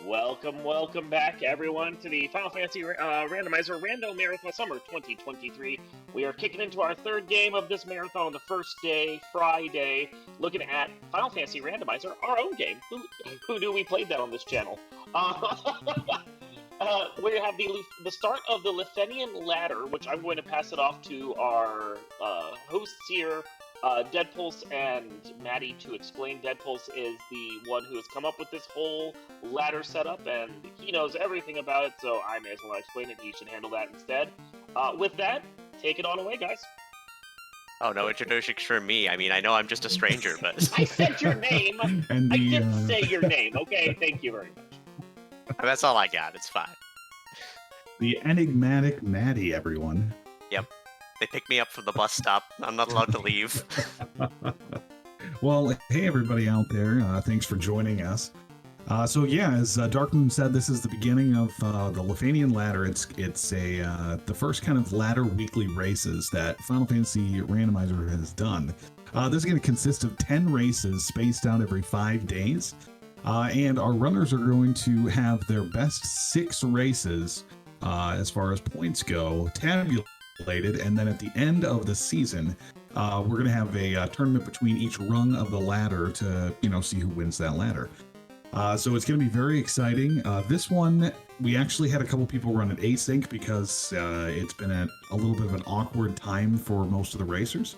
Welcome back, everyone, to the Final Fantasy Randomizer Rando Marathon Summer 2023. We are kicking into our third game of this marathon on the first day, Friday, looking at Final Fantasy Randomizer, our own game. Who knew we played that on this channel? We have the start of the Lithenian ladder, which I'm going to pass it off to our hosts here, Deadpulse and Maddie, to explain. Deadpulse is the one who has come up with this whole ladder setup, and he knows everything about it, so I may as well explain it. He should handle that instead. With that, take it on away, guys. Oh, no introduction for me. I mean, I know I'm just a stranger, but... I said your name! And I did say your name, okay? Thank you very much. That's all I got. It's fine. The enigmatic Maddie, everyone. Yep. They picked me up from the bus stop. I'm not allowed to leave. Well, hey, everybody out there. Thanks for joining us. So yeah, as Darkmoon said, this is the beginning of the Lithenian ladder. It's the first kind of ladder weekly races that Final Fantasy Randomizer has done. This is going to consist of 10 races spaced out every 5 days. And our runners are going to have their best 6 races, as far as points go, tabulated. And then at the end of the season, we're going to have a tournament between each rung of the ladder to, see who wins that ladder. So it's going to be very exciting. This one, we actually had a couple people run it async because it's been a little bit of an awkward time for most of the racers.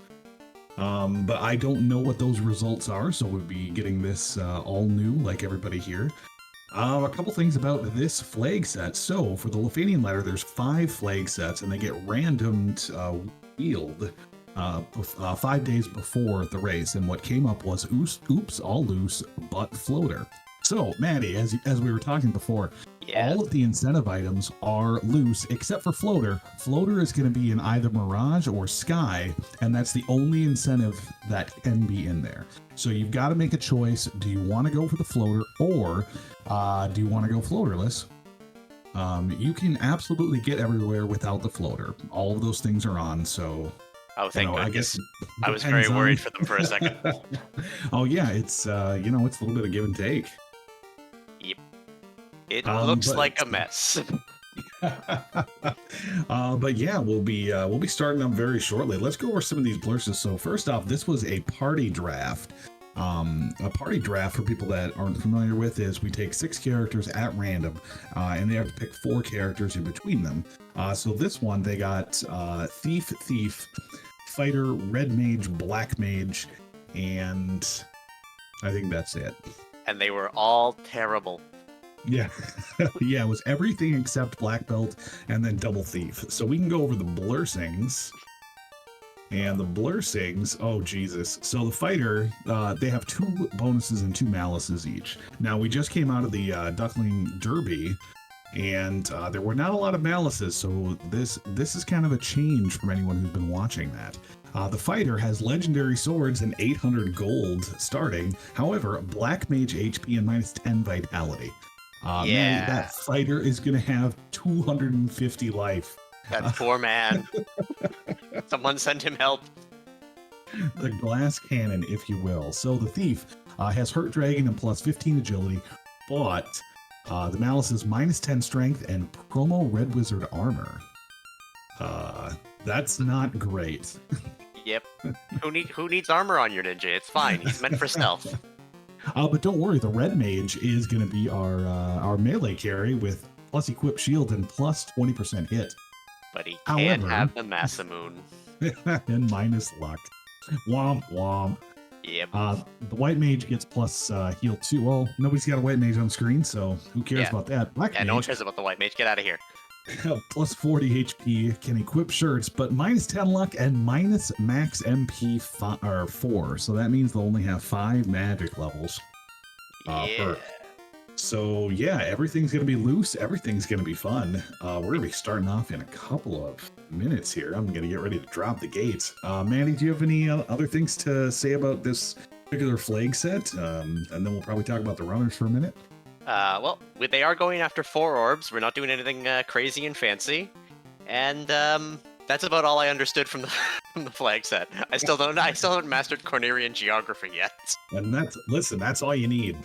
But I don't know what those results are, so we'll be getting this all new like everybody here. A couple things about this flag set. So for the Lithenian ladder, there's 5 flag sets, and they get randomed wheeled 5 days before the race. And what came up was oops, all loose, but floater. So Maddie, as we were talking before, all of the incentive items are loose except for floater. Floater is going to be in either Mirage or Sky, and that's the only incentive that can be in there. So you've got to make a choice. Do you want to go for the floater, or do you want to go floaterless? You can absolutely get everywhere without the floater. All of those things are on, so... Oh, thank goodness. I guess I was very worried for them for a second. Oh yeah, it's it's a little bit of give and take. Yep. It looks like a mess. But yeah, we'll be starting them very shortly. Let's go over some of these blurses. So first off, this was a party draft. A party draft, for people that aren't familiar with, is we take 6 characters at random, and they have to pick 4 characters in between them. So this one, they got Thief, Fighter, Red Mage, Black Mage, and I think that's it. And they were all terrible. Yeah. Yeah, it was everything except Black Belt and then Double Thief. So we can go over the blursings. And the blursings, oh Jesus. So the fighter, they have 2 bonuses and 2 malices each. Now, we just came out of the Duckling Derby, and there were not a lot of malices, so this is kind of a change from anyone who's been watching that. The fighter has legendary swords and 800 gold starting. However, Black Mage HP and -10 vitality. Man, that fighter is going to have 250 life. That poor man. Someone send him help. The glass cannon, if you will. So the thief has Hurt Dragon and +15 agility, but the malice is -10 strength and promo Red Wizard armor. That's not great. Yep. Who needs armor on your ninja? It's fine. He's meant for stealth. But don't worry, the Red Mage is going to be our melee carry with plus equip shield and plus 20% hit. But he can't have the Masamune. And minus luck. Womp womp. Yep. The White Mage gets plus heal 2. Well, nobody's got a White Mage on screen, so who cares about that? Black Mage, no one cares about the White Mage. Get out of here. Plus 40 HP, can equip shirts, but -10 luck and minus max MP 4. So that means they'll only have 5 magic levels. Per. So yeah, everything's going to be loose. Everything's going to be fun. We're going to be starting off in a couple of minutes here. I'm going to get ready to drop the gates. Manny, do you have any other things to say about this particular flag set? And then we'll probably talk about the runners for a minute. Well, they are going after 4 orbs. We're not doing anything crazy and fancy. And That's about all I understood from the from the flag set. I still haven't mastered Cornerian geography yet. And that's all you need.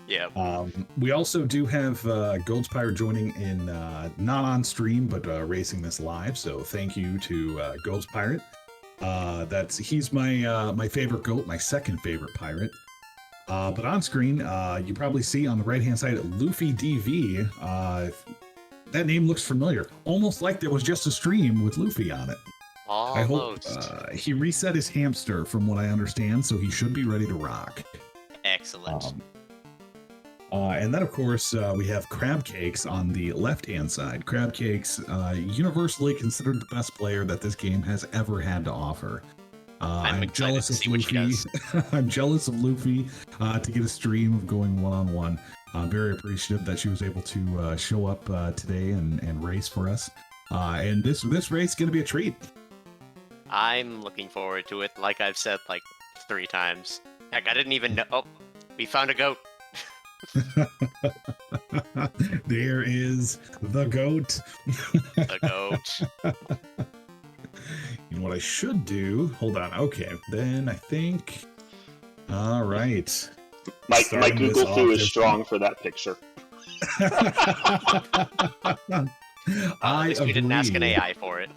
Yeah. We also do have Gold's Pirate joining in, not on stream, but racing this live. So thank you to Gold's Pirate. He's my favorite goat, my second favorite pirate. But on screen, you probably see on the right hand side Luffy DV. That name looks familiar, almost like there was just a stream with Luffy on it. Almost. I hope he reset his hamster, from what I understand, so he should be ready to rock. Excellent. And then, of course, we have Crab Cakes on the left-hand side. Crab Cakes, universally considered the best player that this game has ever had to offer. I'm jealous of Luffy. I'm jealous of Luffy to get a stream of going one-on-one. I'm very appreciative that she was able to show up today and race for us. And this race is going to be a treat. I'm looking forward to it, like I've said like 3 times. Heck, I didn't even know. Oh, we found a goat. There is the goat. The goat. You know what I should do? Hold on. Okay, then I think. All right. My Google foo is strong for that picture. I we didn't ask an AI for it.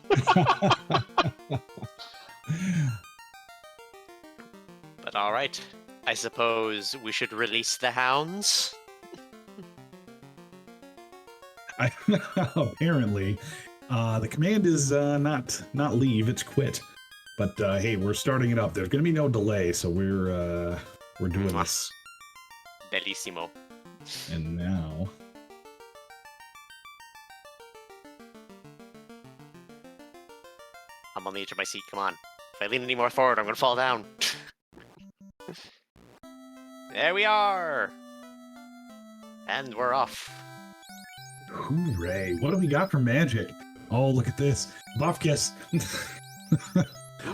But all right. I suppose we should release the hounds? Apparently. The command is not leave, it's quit. But hey, we're starting it up. There's going to be no delay, so we're doing this. Bellissimo. And now... I'm on the edge of my seat, come on. If I lean any more forward, I'm going to fall down. There we are! And we're off. Hooray. What do we got for magic? Oh, look at this. Buffkiss.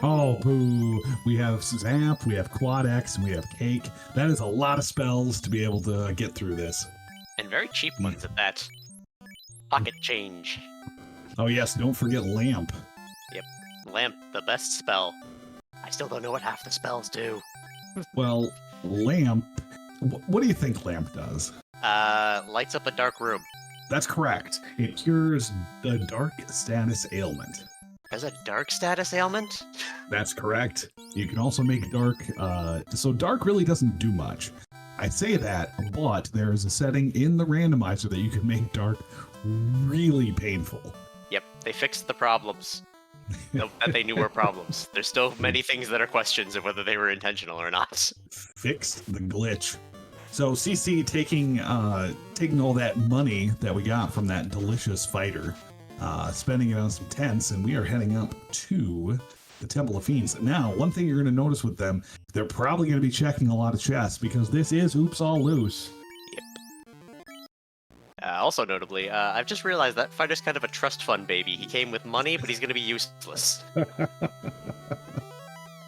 Oh, boo. We have Zap, we have Quad X, and we have Cake. That is a lot of spells to be able to get through this. And very cheap ones at that. Pocket change. Oh, yes. Don't forget Lamp. Yep. Lamp, the best spell. I still don't know what half the spells do. Well, Lamp... What do you think Lamp does? Lights up a dark room. That's correct. It cures the dark status ailment. There's a dark status ailment? That's correct. You can also make dark... so dark really doesn't do much. I say that, but there is a setting in the randomizer that you can make dark really painful. Yep, they fixed the problems. That they knew were problems. There's still many things that are questions of whether they were intentional or not. Fixed the glitch. So CC taking all that money that we got from that delicious fighter, spending it on some tents, and we are heading up to the Temple of Fiends. Now, one thing you're going to notice with them, they're probably going to be checking a lot of chests because this is Oops All Loose. Yep. Also notably, I've just realized that fighter's kind of a trust fund baby. He came with money, but he's going to be useless.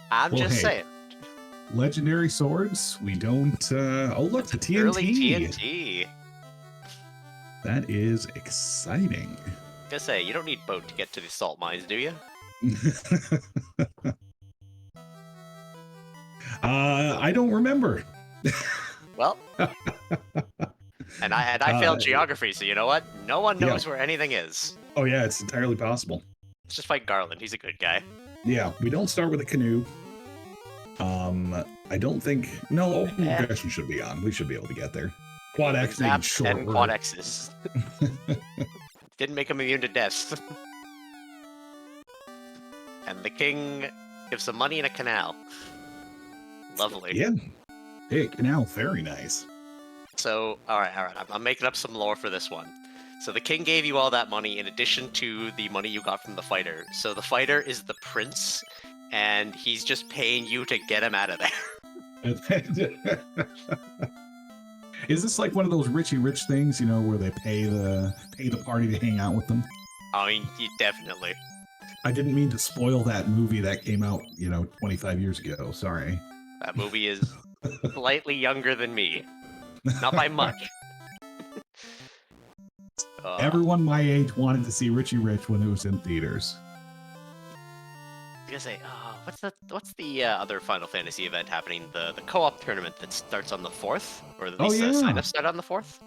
I'm just saying. Legendary swords, we don't... oh, look, the TNT. Early TNT. That is exciting. Just say, you don't need boat to get to the salt mines, do you? I don't remember. Well... And I failed geography, so you know what? No one knows where anything is. Oh yeah, it's entirely possible. Let's just fight Garland. He's a good guy. Yeah, we don't start with a canoe. I don't think... No, aggression should be on. We should be able to get there. Quad X needs short and Quad X's. Didn't make him immune to death. And the king gives some money in a canal. Lovely. Yeah. Hey, canal, very nice. So, alright, I'm making up some lore for this one. So the king gave you all that money in addition to the money you got from the fighter. So the fighter is the prince, and he's just paying you to get him out of there. Is this like one of those Richie Rich things, you know, where they pay the party to hang out with them? I mean, definitely. I didn't mean to spoil that movie that came out, 25 years ago. Sorry. That movie is slightly younger than me. Not by much. Everyone my age wanted to see Richie Rich when it was in theaters. gonna say, what's the other Final Fantasy event happening? The co-op tournament that starts on the 4th, or at least the sign-up start on the 4th.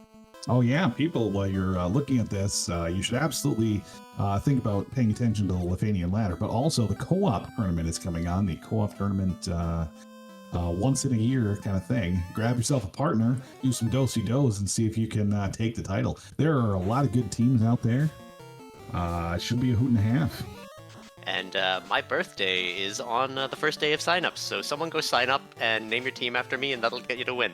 Oh yeah, people, while you're looking at this, you should absolutely think about paying attention to the Lithanian ladder, but also the co-op tournament is coming on. The co-op tournament, once in a year kind of thing. Grab yourself a partner, do some do-si-dos, and see if you can take the title. There are a lot of good teams out there. It should be a hoot and a half. And my birthday is on the first day of signups, so someone go sign up and name your team after me, and that'll get you to win.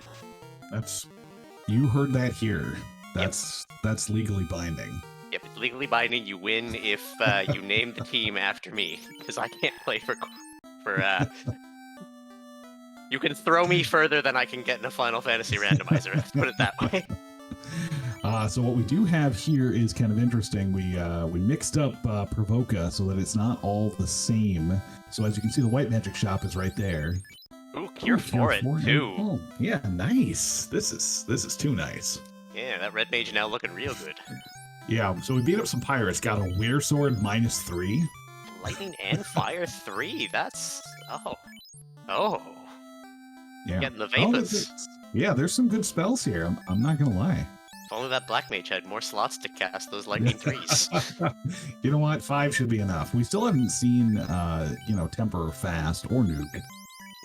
You heard that here. That's legally binding. Yep, it's legally binding. You win if you name the team after me, because I can't play for. You can throw me further than I can get in a Final Fantasy randomizer. Let's put it that way. So what we do have here is kind of interesting. We mixed up Provoca so that it's not all the same. So as you can see, the White Magic Shop is right there. Ooh, Cure for it too. Oh, yeah, nice. This is too nice. Yeah, that red mage now looking real good. Yeah, so we beat up some pirates. Got a Weir Sword -3. Lightning and Fire 3. That's oh. Yeah. Getting the vapors. Yeah, there's some good spells here. I'm not gonna lie. If only that black mage had more slots to cast those lightning 3s. You know what? 5 should be enough. We still haven't seen, Temper Fast or Nuke.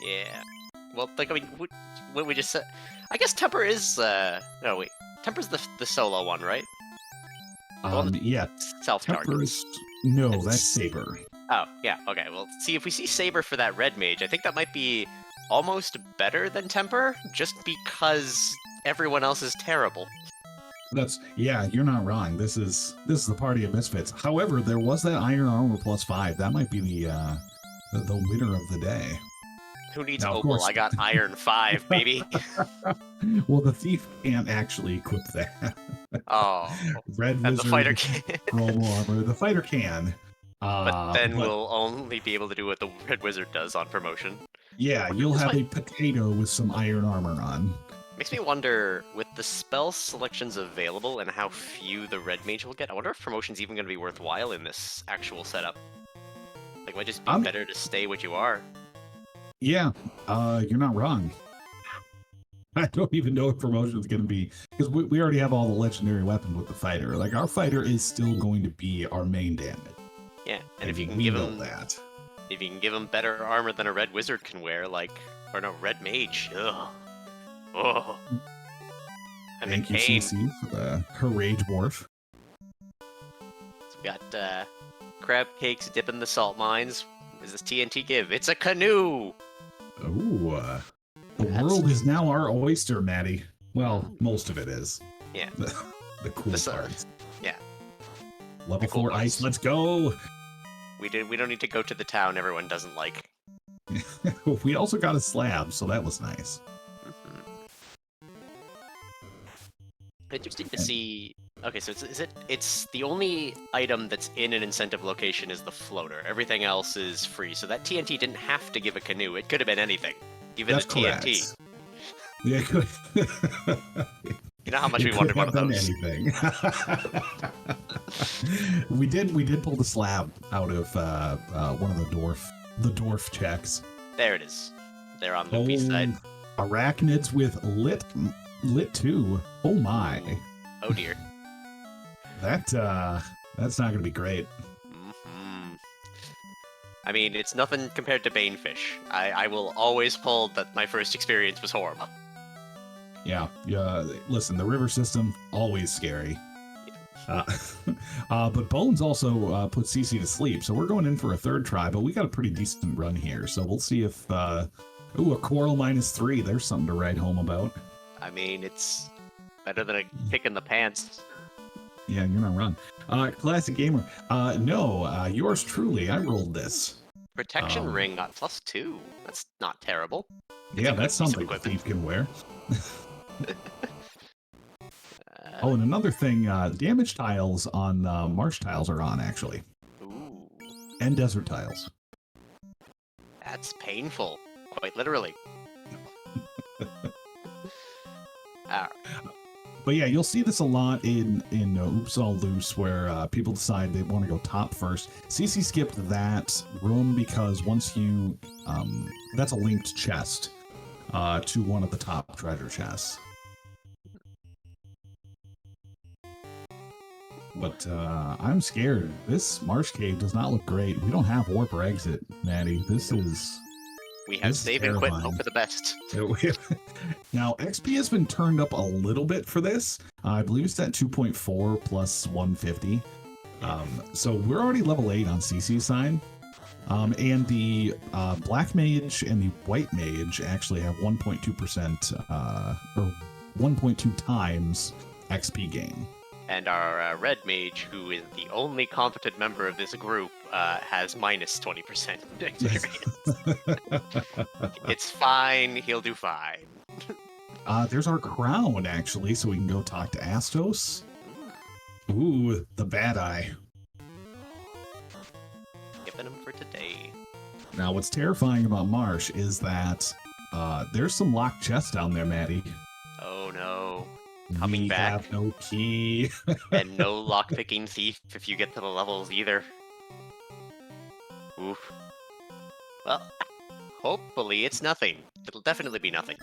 Yeah. Well, like, I mean, what we just said... I guess Temper is, no, wait. Temper's the solo one, right? Yeah. Self-target. No, that's Saber. Oh, yeah, okay. Well, see, if we see Saber for that red mage, I think that might be almost better than Temper, just because everyone else is terrible. You're not wrong. This is the party of misfits. However, there was that Iron Armor +5. That might be the winner of the day. Who needs Opal? I got Iron 5, baby. Well, the thief can't actually equip that. Oh. Red and Wizard, the fighter can. Chrome Armor. The fighter can. But then we'll only be able to do what the Red Wizard does on promotion. Yeah, you'll have a potato with some Iron Armor on. Makes me wonder, with the spell selections available and how few the red mage will get, I wonder if promotion's even going to be worthwhile in this actual setup. Like, it might just be better to stay what you are. Yeah, you're not wrong. I don't even know if promotion's going to be... Because we already have all the legendary weapons with the fighter. Like, our fighter is still going to be our main damage. Yeah, and if you can give him... that. If you can give him better armor than a red wizard can wear, like... Or no, red mage. Ugh. Oh, I'm Thank in you, pain. CC, for her rage morph. So we got crab cakes dipping the salt mines. What does this TNT give? It's a canoe! Oh, the world is now our oyster, Maddie. Well, most of it is. Yeah. The cool parts. Yeah. Level 4 ice, let's go! We don't need to go to the town everyone doesn't like. We also got a slab, so that was nice. Interesting to see. Okay, so it's the only item that's in an incentive location is the floater. Everything else is free. So that TNT didn't have to give a canoe. It could have been anything, even That's a TNT. correct. Yeah, it could. You know how much we wanted one of those. Anything. we did pull the slab out of one of the dwarf checks. There it is. There on Luffy's side. Arachnids with lit 2. Oh my. Oh dear. That's not gonna be great. Mm-hmm. I mean, it's nothing compared to Banefish. I will always hold that my first experience was horrible. Yeah. Listen, the river system always scary. But Bones also put CC to sleep, so we're going in for a third try. But we got a pretty decent run here, so we'll see if a Coral -3. There's something to write home about. I mean, it's better than a kick in the pants. Yeah, you're not wrong. Classic Gamer. No, yours truly. I rolled this. Protection ring got +2. That's not terrible. Yeah, that's something a thief can wear. Oh, and another thing, damage tiles on marsh tiles are on, actually. Ooh. And desert tiles. That's painful. Quite literally. But yeah, you'll see this a lot in Oops All Loose, where people decide they want to go top first. CC skipped that room because once you, that's a linked chest to one of the top treasure chests. But I'm scared. This marsh cave does not look great. We don't have warp or exit, Maddie. This is... We have This is save and quit and terrifying. hope for the best. Now, XP has been turned up a little bit for this. I believe it's at 2.4 plus 150. So we're already level 8 on CC's side. And the Black Mage and the White Mage actually have 1.2% or 1.2 times XP gain. And our Red Mage, who is the only competent member of this group, has minus 20% experience. It's fine. He'll do fine. There's our crown, actually, so we can go talk to Astos. Ooh, the bad eye. Giving him for today. Now, what's terrifying about Marsh is that there's some locked chests down there, Maddie. Oh no. Coming we back. have no key. And no lockpicking thief if you get to the levels either. Oof. Well, hopefully it's nothing. It'll definitely be nothing.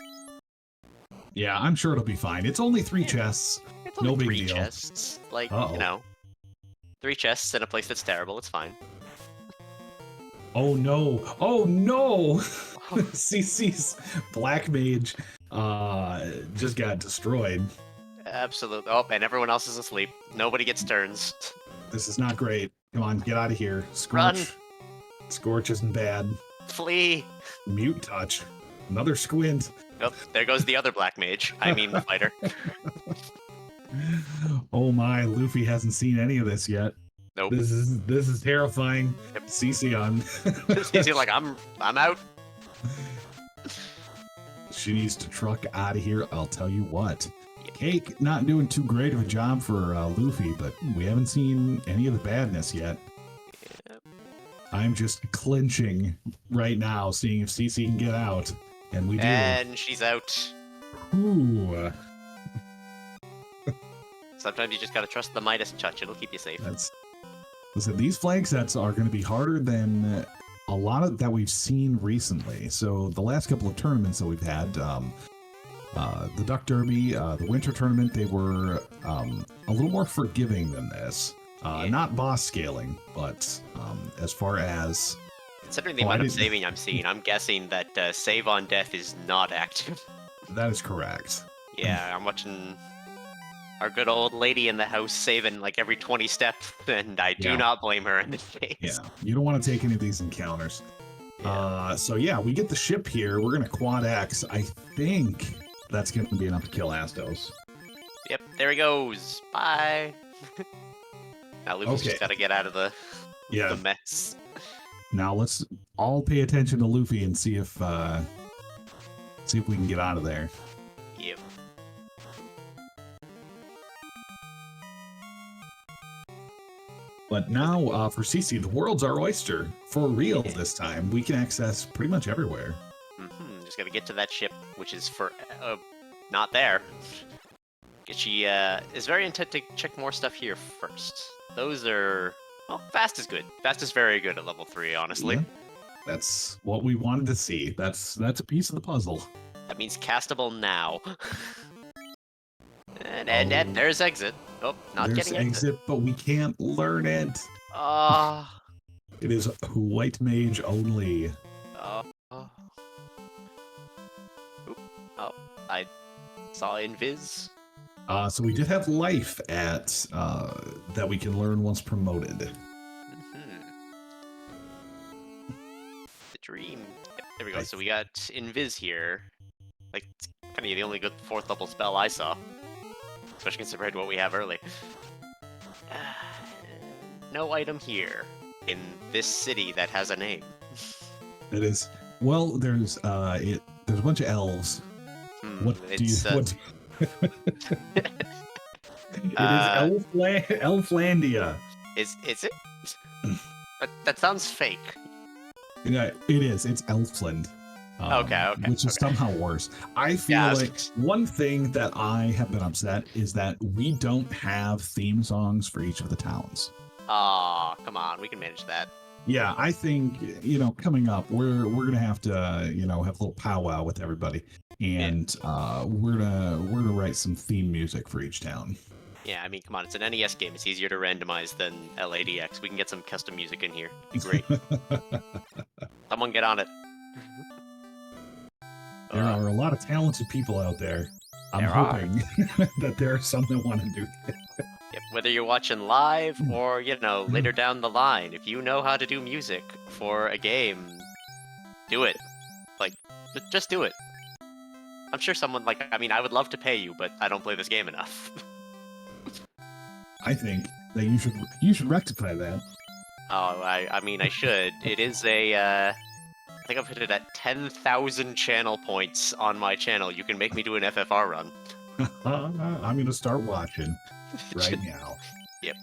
Yeah, I'm sure it'll be fine. It's only 3 chests. It's only No big 3 deal. chests. Like, Uh-oh. you know. 3 chests in a place that's terrible, it's fine. Oh no! Oh no! CC's Black Mage just got destroyed. Absolutely. Oh, and everyone else is asleep. Nobody gets turns. This is not great. Come on, get out of here. Run! Scorch. Scorch isn't bad. Flee! Mute touch. Another squint. Oh, there goes the other black mage. I mean the fighter. Oh my, Luffy hasn't seen any of this yet. Nope. This is terrifying. Yep. CC on. He's like, I'm out. She needs to truck out of here. I'll tell you what. Cake not doing too great of a job for Luffy, but we haven't seen any of the badness yet. Yep. I'm just clinching right now, seeing if CC can get out. And we do. And she's out. Ooh. Sometimes you just gotta trust the Midas touch. It'll keep you safe. Listen, these flag sets are going to be harder than a lot of that we've seen recently. So the last couple of tournaments that we've had, the Duck Derby, the Winter Tournament, they were a little more forgiving than this. Yeah. Not boss scaling, but as far as... Considering the Oh, I amount of didn't- saving I'm seeing, I'm guessing that save on death is not active. That is correct. Yeah, I'm watching our good old lady in the house saving like every 20 steps, and I do Yeah. not blame her in this case. Yeah, you don't want to take any of these encounters. Yeah. So yeah, we get the ship here. We're going to quad X. I think that's going to be enough to kill Astos. Yep, there he goes. Bye. Now Luffy's Okay. just gotta get out of the Yeah. mess. Now let's all pay attention to Luffy and see if we can get out of there. Yep. But now for CC, the world's our oyster. For real this time. We can access pretty much everywhere. Just gotta get to that ship, which is for not there. She is very intent to check more stuff here first. Those are fast is good. Fast is very good at level 3, honestly. Yeah. That's what we wanted to see. That's a piece of the puzzle. That means castable now. and there's exit. Oh, not There's getting exit. but we can't learn it. Ah. It is white mage only. Oop. Oh, I saw invis. So we did have life at that we can learn once promoted. The dream. Yep, there we go. So we got invis here. Like, it's kind of the only good 4th level spell I saw. Especially considering what we have early. No item here. In this city that has a name. It is well. There's there's a bunch of elves. What do you? It's, What? It is Elflandia. Is it? That sounds fake. Yeah, it is. It's Elfland. which is somehow worse. I feel like one thing that I have been upset is that we don't have theme songs for each of the towns. Oh, come on, we can manage that. Yeah, I think, coming up, we're gonna have to, have a little powwow with everybody, and we're gonna write some theme music for each town. Yeah, I mean, come on, it's an NES game. It's easier to randomize than LADX. We can get some custom music in here. It'd be great. Someone get on it. There are a lot of talented people out there. I'm hoping that there are some that want to do that. Yep, whether you're watching live or, later down the line, if you know how to do music for a game, do it. Like, just do it. I'm sure someone, I would love to pay you, but I don't play this game enough. I think that you should rectify that. Oh, I should. It is I think I've hit it at 10,000 channel points on my channel. You can make me do an FFR run. I'm going to start watching right now. Yep.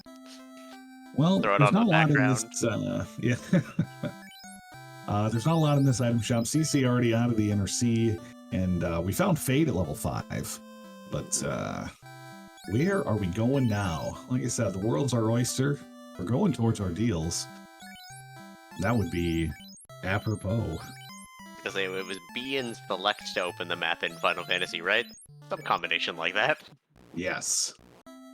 Well, throw it there's on not the a lot background. in this. There's not a lot in this item shop. CC already out of the inner sea, and we found Fade at level 5. But where are we going now? Like I said, the world's our oyster. We're going towards our deals. That would be apropos. Because it was B and select to open the map in Final Fantasy, right? Some combination like that. Yes.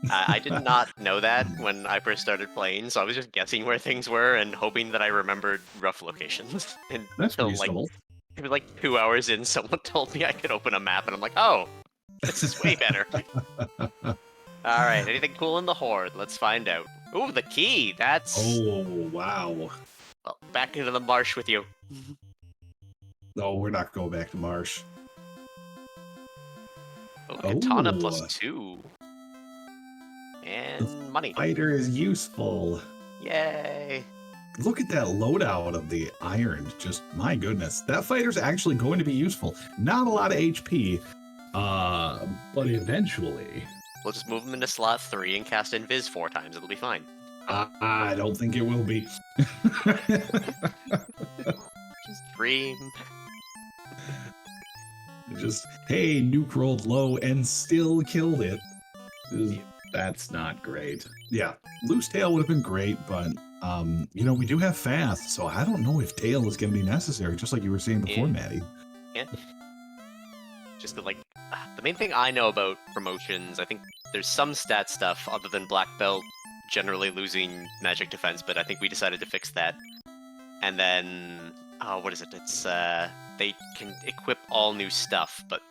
I did not know that when I first started playing, so I was just guessing where things were and hoping that I remembered rough locations. That's Until reasonable. It was 2 hours in, someone told me I could open a map, and I'm like, oh, this is way better. Alright, anything cool in the Horde? Let's find out. Ooh, the key! That's... Oh, wow. Well, back into the marsh with you. No, we're not going back to Marsh. Oh, Katana +2. And money. Fighter is useful. Yay! Look at that loadout of the iron. Just, my goodness. That fighter's actually going to be useful. Not a lot of HP, but eventually... We'll just move him into slot 3 and cast Invis 4 times. It'll be fine. I don't think it will be. Just dream. Just, hey, nuke rolled low and still killed it. That's not great. Yeah, loose tail would have been great, but we do have fast, so I don't know if tail is going to be necessary, just like you were saying before, Maddie. Yeah. Just the main thing I know about promotions, I think there's some stat stuff other than black belt generally losing magic defense, but I think we decided to fix that. And then, what is it? It's they can equip all new stuff, but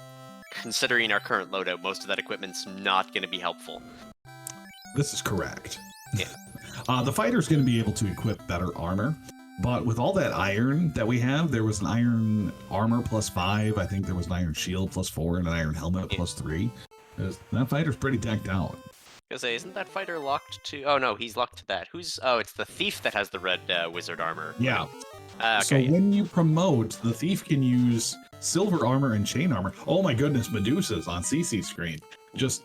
considering our current loadout, most of that equipment's not going to be helpful. This is correct. Yeah. The fighter's going to be able to equip better armor, but with all that iron that we have, there was an iron armor +5, I think there was an iron shield +4, and an iron helmet +3. That fighter's pretty decked out. I was gonna say, isn't that fighter locked to... Oh no, he's locked to that. Oh, it's the thief that has the red wizard armor. Yeah. Okay, so when you promote, the thief can use silver armor and chain armor. Oh my goodness, Medusa's on CC screen. Just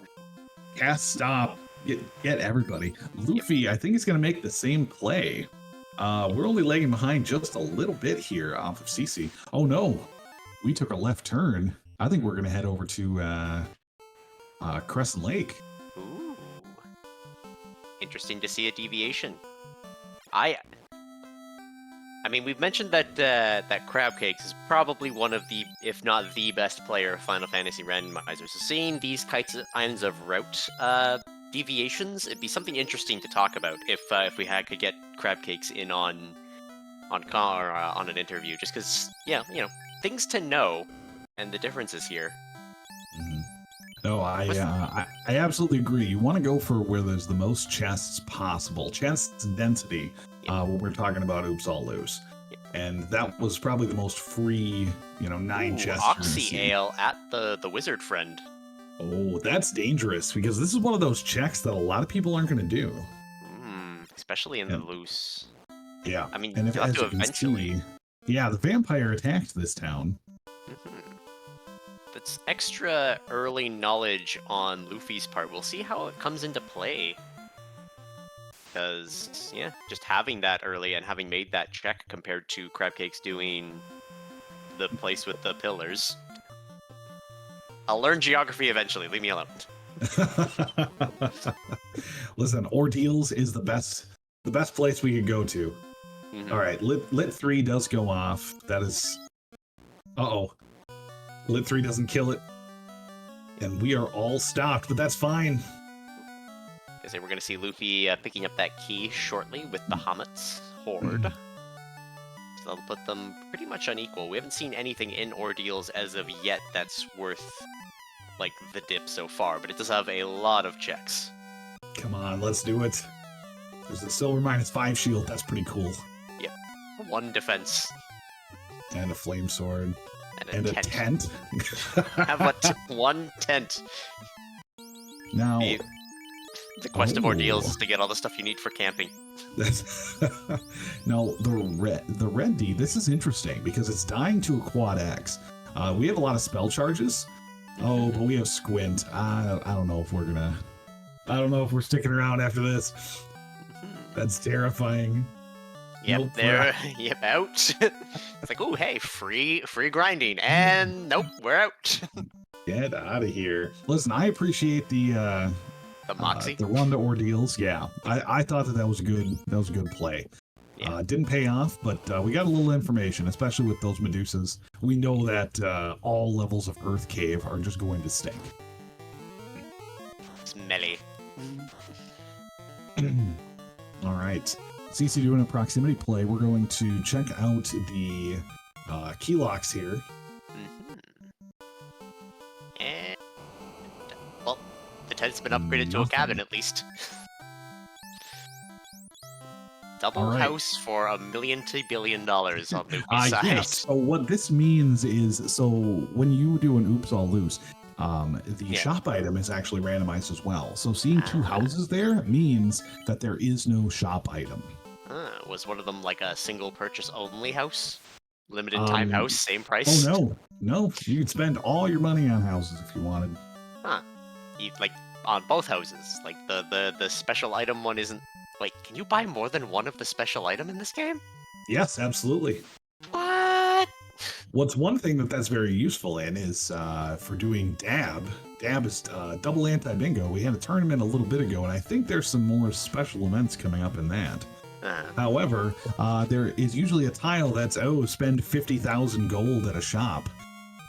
cast stop, get everybody. Luffy, I think is going to make the same play. We're only lagging behind just a little bit here off of CC. Oh no, we took a left turn. I think we're going to head over to Crescent Lake. Ooh. Interesting to see a deviation. I mean, we've mentioned that that Crab Cakes is probably one of the, if not the best player of Final Fantasy Randomizer. So seeing these kinds of route deviations, it'd be something interesting to talk about if we could get Crab Cakes in on an interview, just because, things to know and the differences here. Mm-hmm. No, I absolutely agree. You want to go for where there's the most chests possible, chests density. When we're talking about Oops All Loose, and that was probably the most free, 9 chests. Oxy Ale at the wizard friend. Oh, that's dangerous because this is one of those checks that a lot of people aren't going to do. Especially in the loose. Yeah, I mean, and you'll have to eventually. The vampire attacked this town. That's extra early knowledge on Luffy's part. We'll see how it comes into play. Because, just having that early and having made that check compared to Crab Cakes doing the place with the pillars. I'll learn geography eventually. Leave me alone. Listen, Ordeals is the best place we could go to. Mhm. All right, lit 3 does go off. That is... Uh-oh. Lit 3 doesn't kill it. And we are all stopped, but that's fine. I say we're going to see Luffy picking up that key shortly with the Hamet's horde. So that'll put them pretty much unequal. We haven't seen anything in Ordeals as of yet that's worth, like, the dip so far, but it does have a lot of checks. Come on, let's do it. There's a silver -5 shield. That's pretty cool. 1 defense. And a flame sword. And a tent. Have 1 tent. Now... The quest of Ordeals is to get all the stuff you need for camping. Now, the red D, this is interesting because it's dying to a quad X. We have a lot of spell charges. Oh, but we have Squint. I don't know if we're gonna... I don't know if we're sticking around after this. That's terrifying. Yep, Nope, yep, out. It's like, oh, hey, free grinding, and nope, we're out. Get out of here. Listen, I appreciate the Moxie. the run to Ordeals. Yeah, I thought that was a good play. Yeah. Didn't pay off, but we got a little information, especially with those Medusas. We know that all levels of Earth Cave are just going to stink. Smelly. All right. CC doing a proximity play. We're going to check out the key locks here. And, well, the tent's been upgraded to a cabin at least. Double house for $1 million to $1 billion on Luffy's side. Yeah, so what this means is, so when you do an Oops All Loose, the shop item is actually randomized as well. So seeing 2 houses there means that there is no shop item. Was one of them like a single purchase only house? Limited time house, same price? Oh, no. You could spend all your money on houses if you wanted. Huh. Like, on both houses. Like, the special item one isn't... Wait, can you buy more than one of the special item in this game? Yes, absolutely. What? What's one thing that's very useful in is for doing dab. Dab is double anti-bingo. We had a tournament a little bit ago, and I think there's some more special events coming up in that. However, there is usually a tile that's, spend 50,000 gold at a shop.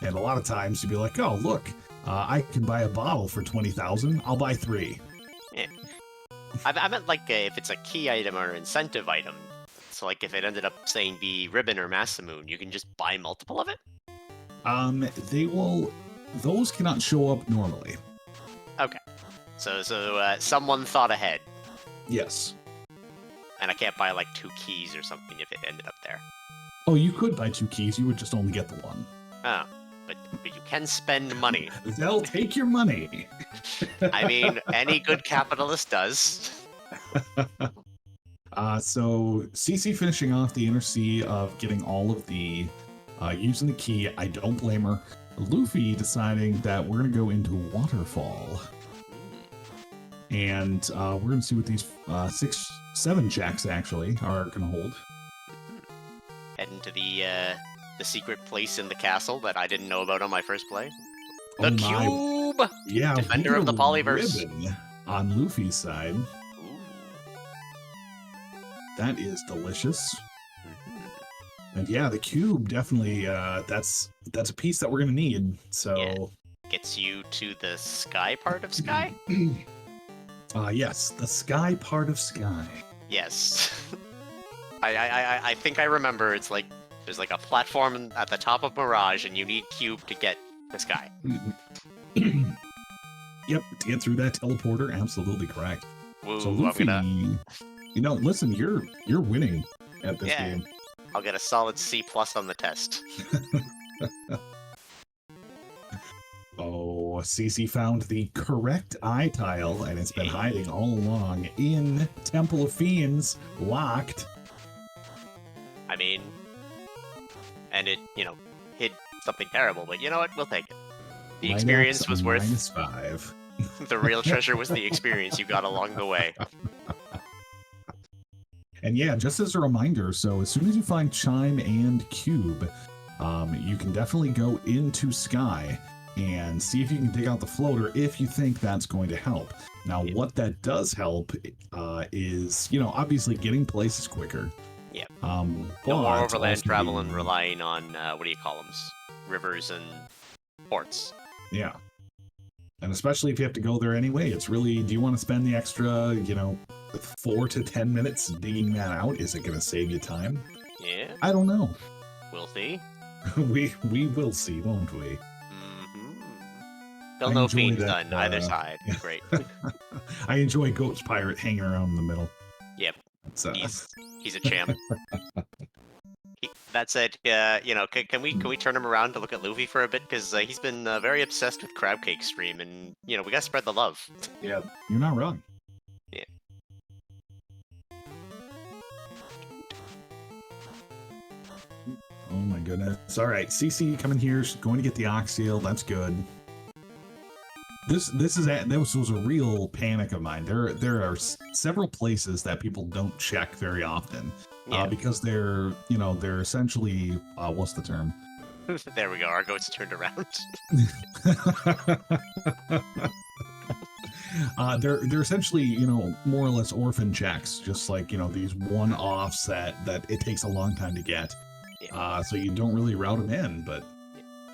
And a lot of times you'd be like, oh, look, I can buy a bottle for 20,000. I'll buy 3. Yeah. I meant like if it's a key item or incentive item. So like if it ended up saying be Ribbon or Masamoon, you can just buy multiple of it? Those cannot show up normally. Okay. So someone thought ahead. Yes. And I can't buy like 2 keys or something if it ended up there. Oh, you could buy 2 keys. You would just only get the 1. Oh, but you can spend money. They'll take your money. I mean, any good capitalist does. So CC finishing off the Inner Sea of getting all of the using the key. I don't blame her. Luffy deciding that we're gonna go into Waterfall. And we're going to see what these 7 jacks actually are going to hold. Heading to the secret place in the castle that I didn't know about on my first play. The cube! Yeah, Defender of the Polyverse. Ribbon on Luffy's side. Ooh. That is delicious. And yeah, the cube definitely, that's a piece that we're going to need. So Gets you to the sky part of sky? Yes, the sky part of sky. Yes. I think I remember it's like there's like a platform at the top of Mirage and you need cube to get the sky. Yep, to get through that teleporter, absolutely correct. Woo, so Luffy, listen, you're winning at this game. I'll get a solid C+ on the test. Oh, CC found the correct eye tile, and it's been hiding all along in Temple of Fiends, locked. I mean, and it, hid something terrible, but you know what? We'll take it. The experience was worth... -5. The real treasure was the experience you got along the way. And yeah, just as a reminder, so as soon as you find Chime and Cube, you can definitely go into Sky and see if you can dig out the floater if you think that's going to help. Now, what that does help is, obviously getting places quicker. Yeah. No more overland travel and relying on, what do you call them? Rivers and ports. Yeah. And especially if you have to go there anyway, it's really, do you want to spend the extra, 4 to 10 minutes digging that out? Is it going to save you time? Yeah. I don't know. We'll see. we will see, won't we? Still no fiends done either side. Great. I enjoy Goat's Pirate hanging around in the middle. Yep. He's a champ. That said, can we turn him around to look at Luffy for a bit? Because he's been very obsessed with Crab Cake Stream, and, we gotta spread the love. Yeah, you're not wrong. Yeah. Oh my goodness. All right, CC coming here. She's going to get the Ox Seal. That's good. This was a real panic of mine. There are several places that people don't check very often because they're essentially what's the term? There we go. Our goat's turned around. They're essentially more or less orphan checks, just like these one-offs that it takes a long time to get. Yeah. So you don't really route them in, but.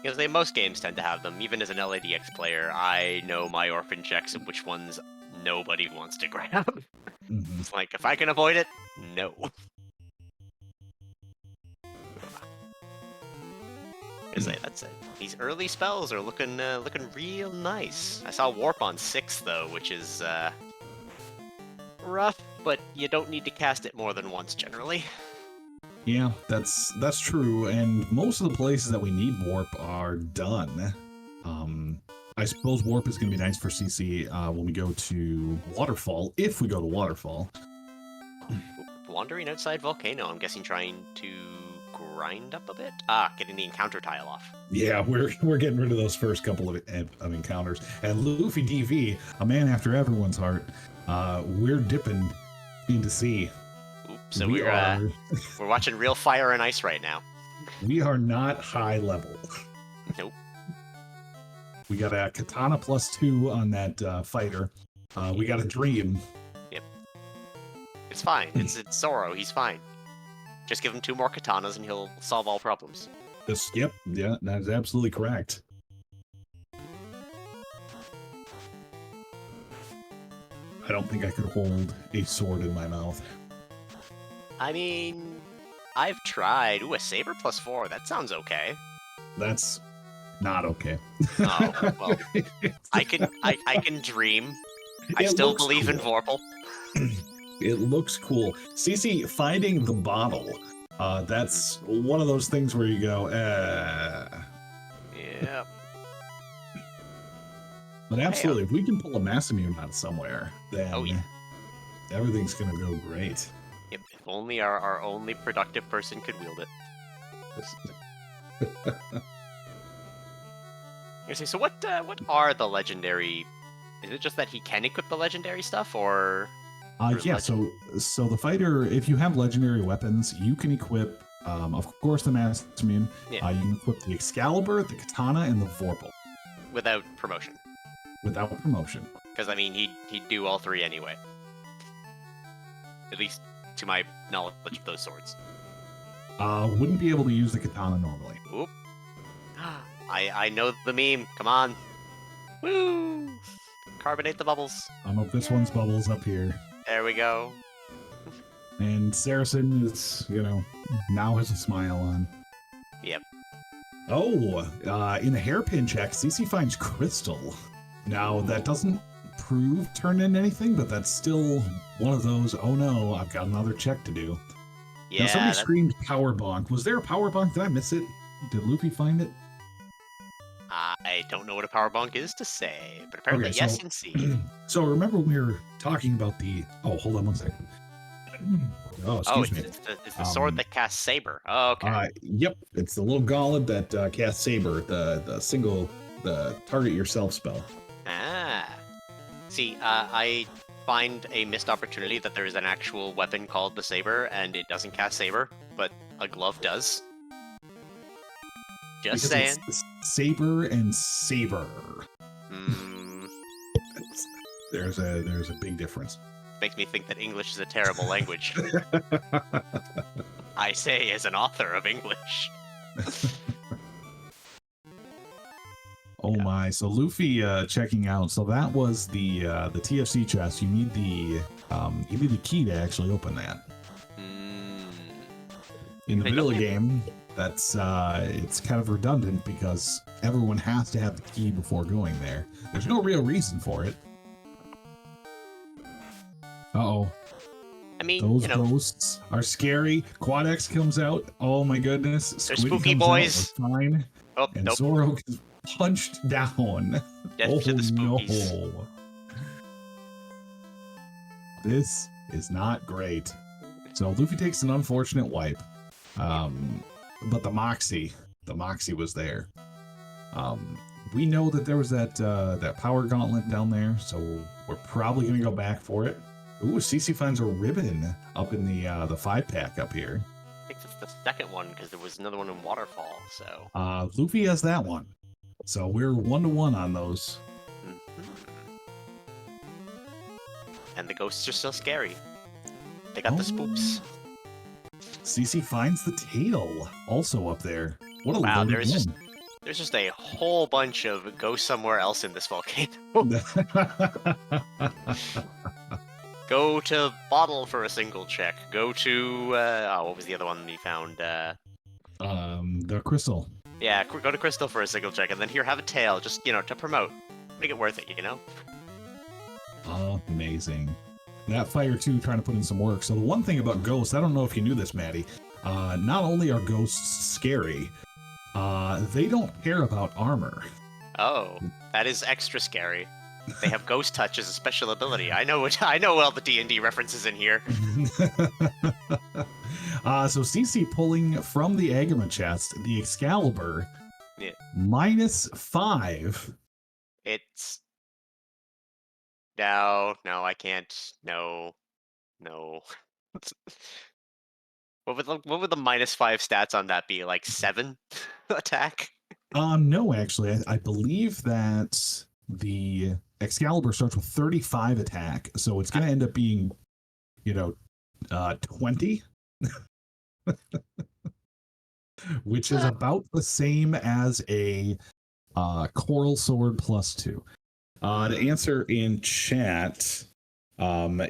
Because most games tend to have them. Even as an LADX player, I know my orphan checks and which ones nobody wants to grab. Mm-hmm. It's like, if I can avoid it, no. That's it. These early spells are looking real nice. I saw Warp on 6 though, which is rough, but you don't need to cast it more than once generally. Yeah, that's true, and most of the places that we need Warp are done. I suppose Warp is going to be nice for CC when we go to Waterfall, if we go to Waterfall. Wandering outside Volcano, I'm guessing trying to grind up a bit? Getting the encounter tile off. Yeah, we're getting rid of those first couple of encounters. And Luffy DV, a man after everyone's heart, we're dipping into sea. So we're watching real fire and ice right now. We are not high level. Nope. We got a katana +2 on that fighter. We got a dream. Yep. It's fine. It's Zoro. He's fine. Just give him 2 more katanas and he'll solve all problems. Yep. Yeah, that is absolutely correct. I don't think I could hold a sword in my mouth. I mean, I've tried. Ooh, a saber +4. That sounds okay. That's not okay. Oh, well, I can dream. I still believe in Vorpal. It looks cool. CC, finding the bottle. That's one of those things where you go, Yeah. But absolutely, if we can pull a Masamune out of somewhere, then everything's going to go great. Yep, if only our only productive person could wield it. So what are the legendary... Is it just that he can equip the legendary stuff, or... Yeah, so the fighter, if you have legendary weapons, you can equip, of course, the Masamune. Yeah. You can equip the Excalibur, the Katana, and the Vorpal. Without promotion. Without promotion. Because, I mean, he'd do all 3 anyway. At least to my knowledge of those swords. Wouldn't be able to use the Katana normally. Oop. I know the meme. Come on. Woo! Carbonate the bubbles. This one's bubbles up here. There we go. And Saracen is, now has a smile on. Yep. Oh, in a hairpin check, CC finds Crystal. Now, that doesn't prove turn in anything, but that's still one of those, oh no, I've got another check to do. Yeah. Now, somebody screamed power bonk. Was there a power bonk? Did I miss it? Did Luffy find it? I don't know what a power bonk is to say, but apparently yes and see. So remember we were talking about the... Oh, hold on one second. Oh, excuse me. It's the sword that casts Saber. Oh, okay. Yep, it's the little gauntlet that casts Saber, the target yourself spell. See, I find a missed opportunity that there is an actual weapon called the Saber, and it doesn't cast Saber, but a glove does. Just because saying. it's saber and saber. There's a big difference. Makes me think that English is a terrible language. I say as an author of English. Oh my! So Luffy checking out. So that was the TFC chest. You need the key to actually open that. In the middle of the game, that's it's kind of redundant because everyone has to have the key before going there. There's no real reason for it. Uh-oh. I mean, Those ghosts are scary. Quad X comes out. Oh my goodness. They're Squiddy spooky comes boys. Out, we're fine. Oh, And nope. Zoro is punched down. Death to the spookies. No. This is not great. So Luffy takes an unfortunate wipe. But the Moxie was there. We know that there was that power gauntlet down there, so we're probably gonna go back for it. Ooh, Cece finds a ribbon up in the 5-pack up here. I think that's the second one because there was another one in Waterfall. So Luffy has that one, so we're 1-to-1 on those. And the ghosts are still scary. They got the spoops. Cece finds the tail also up there. What a Wow, loaded there's just a whole bunch of go somewhere else in this volcano. one. Go to Bottle for a single check. Go to what was the other one you found? The crystal. Yeah, go to Crystal for a single check, and then here have a tail, just to promote, make it worth it, Amazing. That fire too, trying to put in some work. So the one thing about ghosts, I don't know if you knew this, Maddie. Not only are ghosts scary, they don't care about armor. Oh, that is extra scary. They have Ghost Touch as a special ability. I know all the D&D references in here. So CC pulling from the Agama chest, the Excalibur, Yeah. -5. It's... No, I can't. No. What would the -5 stats on that be? Like 7 attack? No, actually, I believe that the Excalibur starts with 35 attack, so it's going to end up being, 20, which is about the same as a Coral Sword +2. To answer in chat, from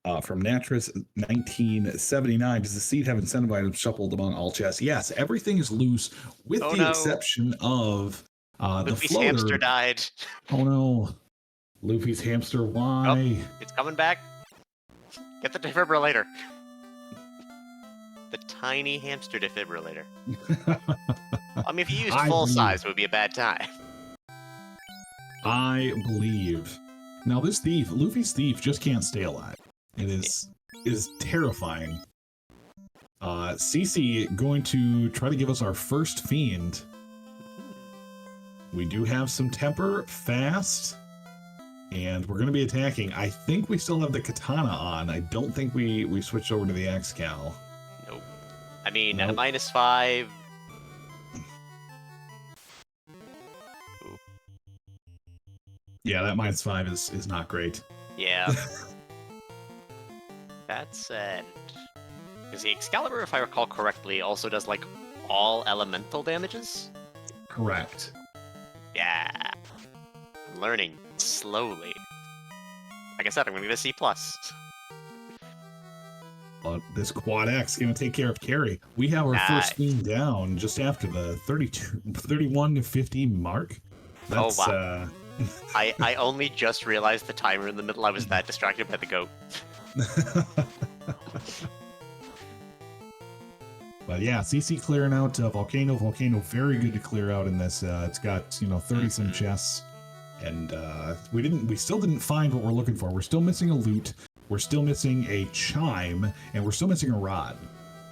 Natris 1979, does the seed have incentive items shuffled among all chests? Yes, everything is loose with exception of the Luffy's floater. hamster died. Oh no, Luffy's hamster. Why? Oh, it's coming back. Get the defibrillator. The tiny hamster defibrillator. I mean, if you used full size, it would be a bad time. I believe. Now this thief, Luffy's thief, just can't stay alive. It is terrifying. Cece going to try to give us our first fiend. We do have some temper, fast, and we're going to be attacking. I think we still have the katana on. I don't think we switched over to the axe cowl. Nope. I mean, nope. At a -5. Ooh. Yeah, that -5 is not great. Yeah. That said, because the Excalibur, if I recall correctly, also does like all elemental damages? Correct. Yeah. I'm learning slowly. Like I said, I'm going to get a C+. This Quad X is going to take care of Carrie. We have our first fiend down just after the 31 to 50 mark. That's, oh, wow. I only just realized the timer in the middle. I was that distracted by the goat. But yeah, CC clearing out Volcano. Volcano, very good to clear out in this. It's got 30 some chests, and we still didn't find what we're looking for. We're still missing a loot. We're still missing a chime, and we're still missing a rod.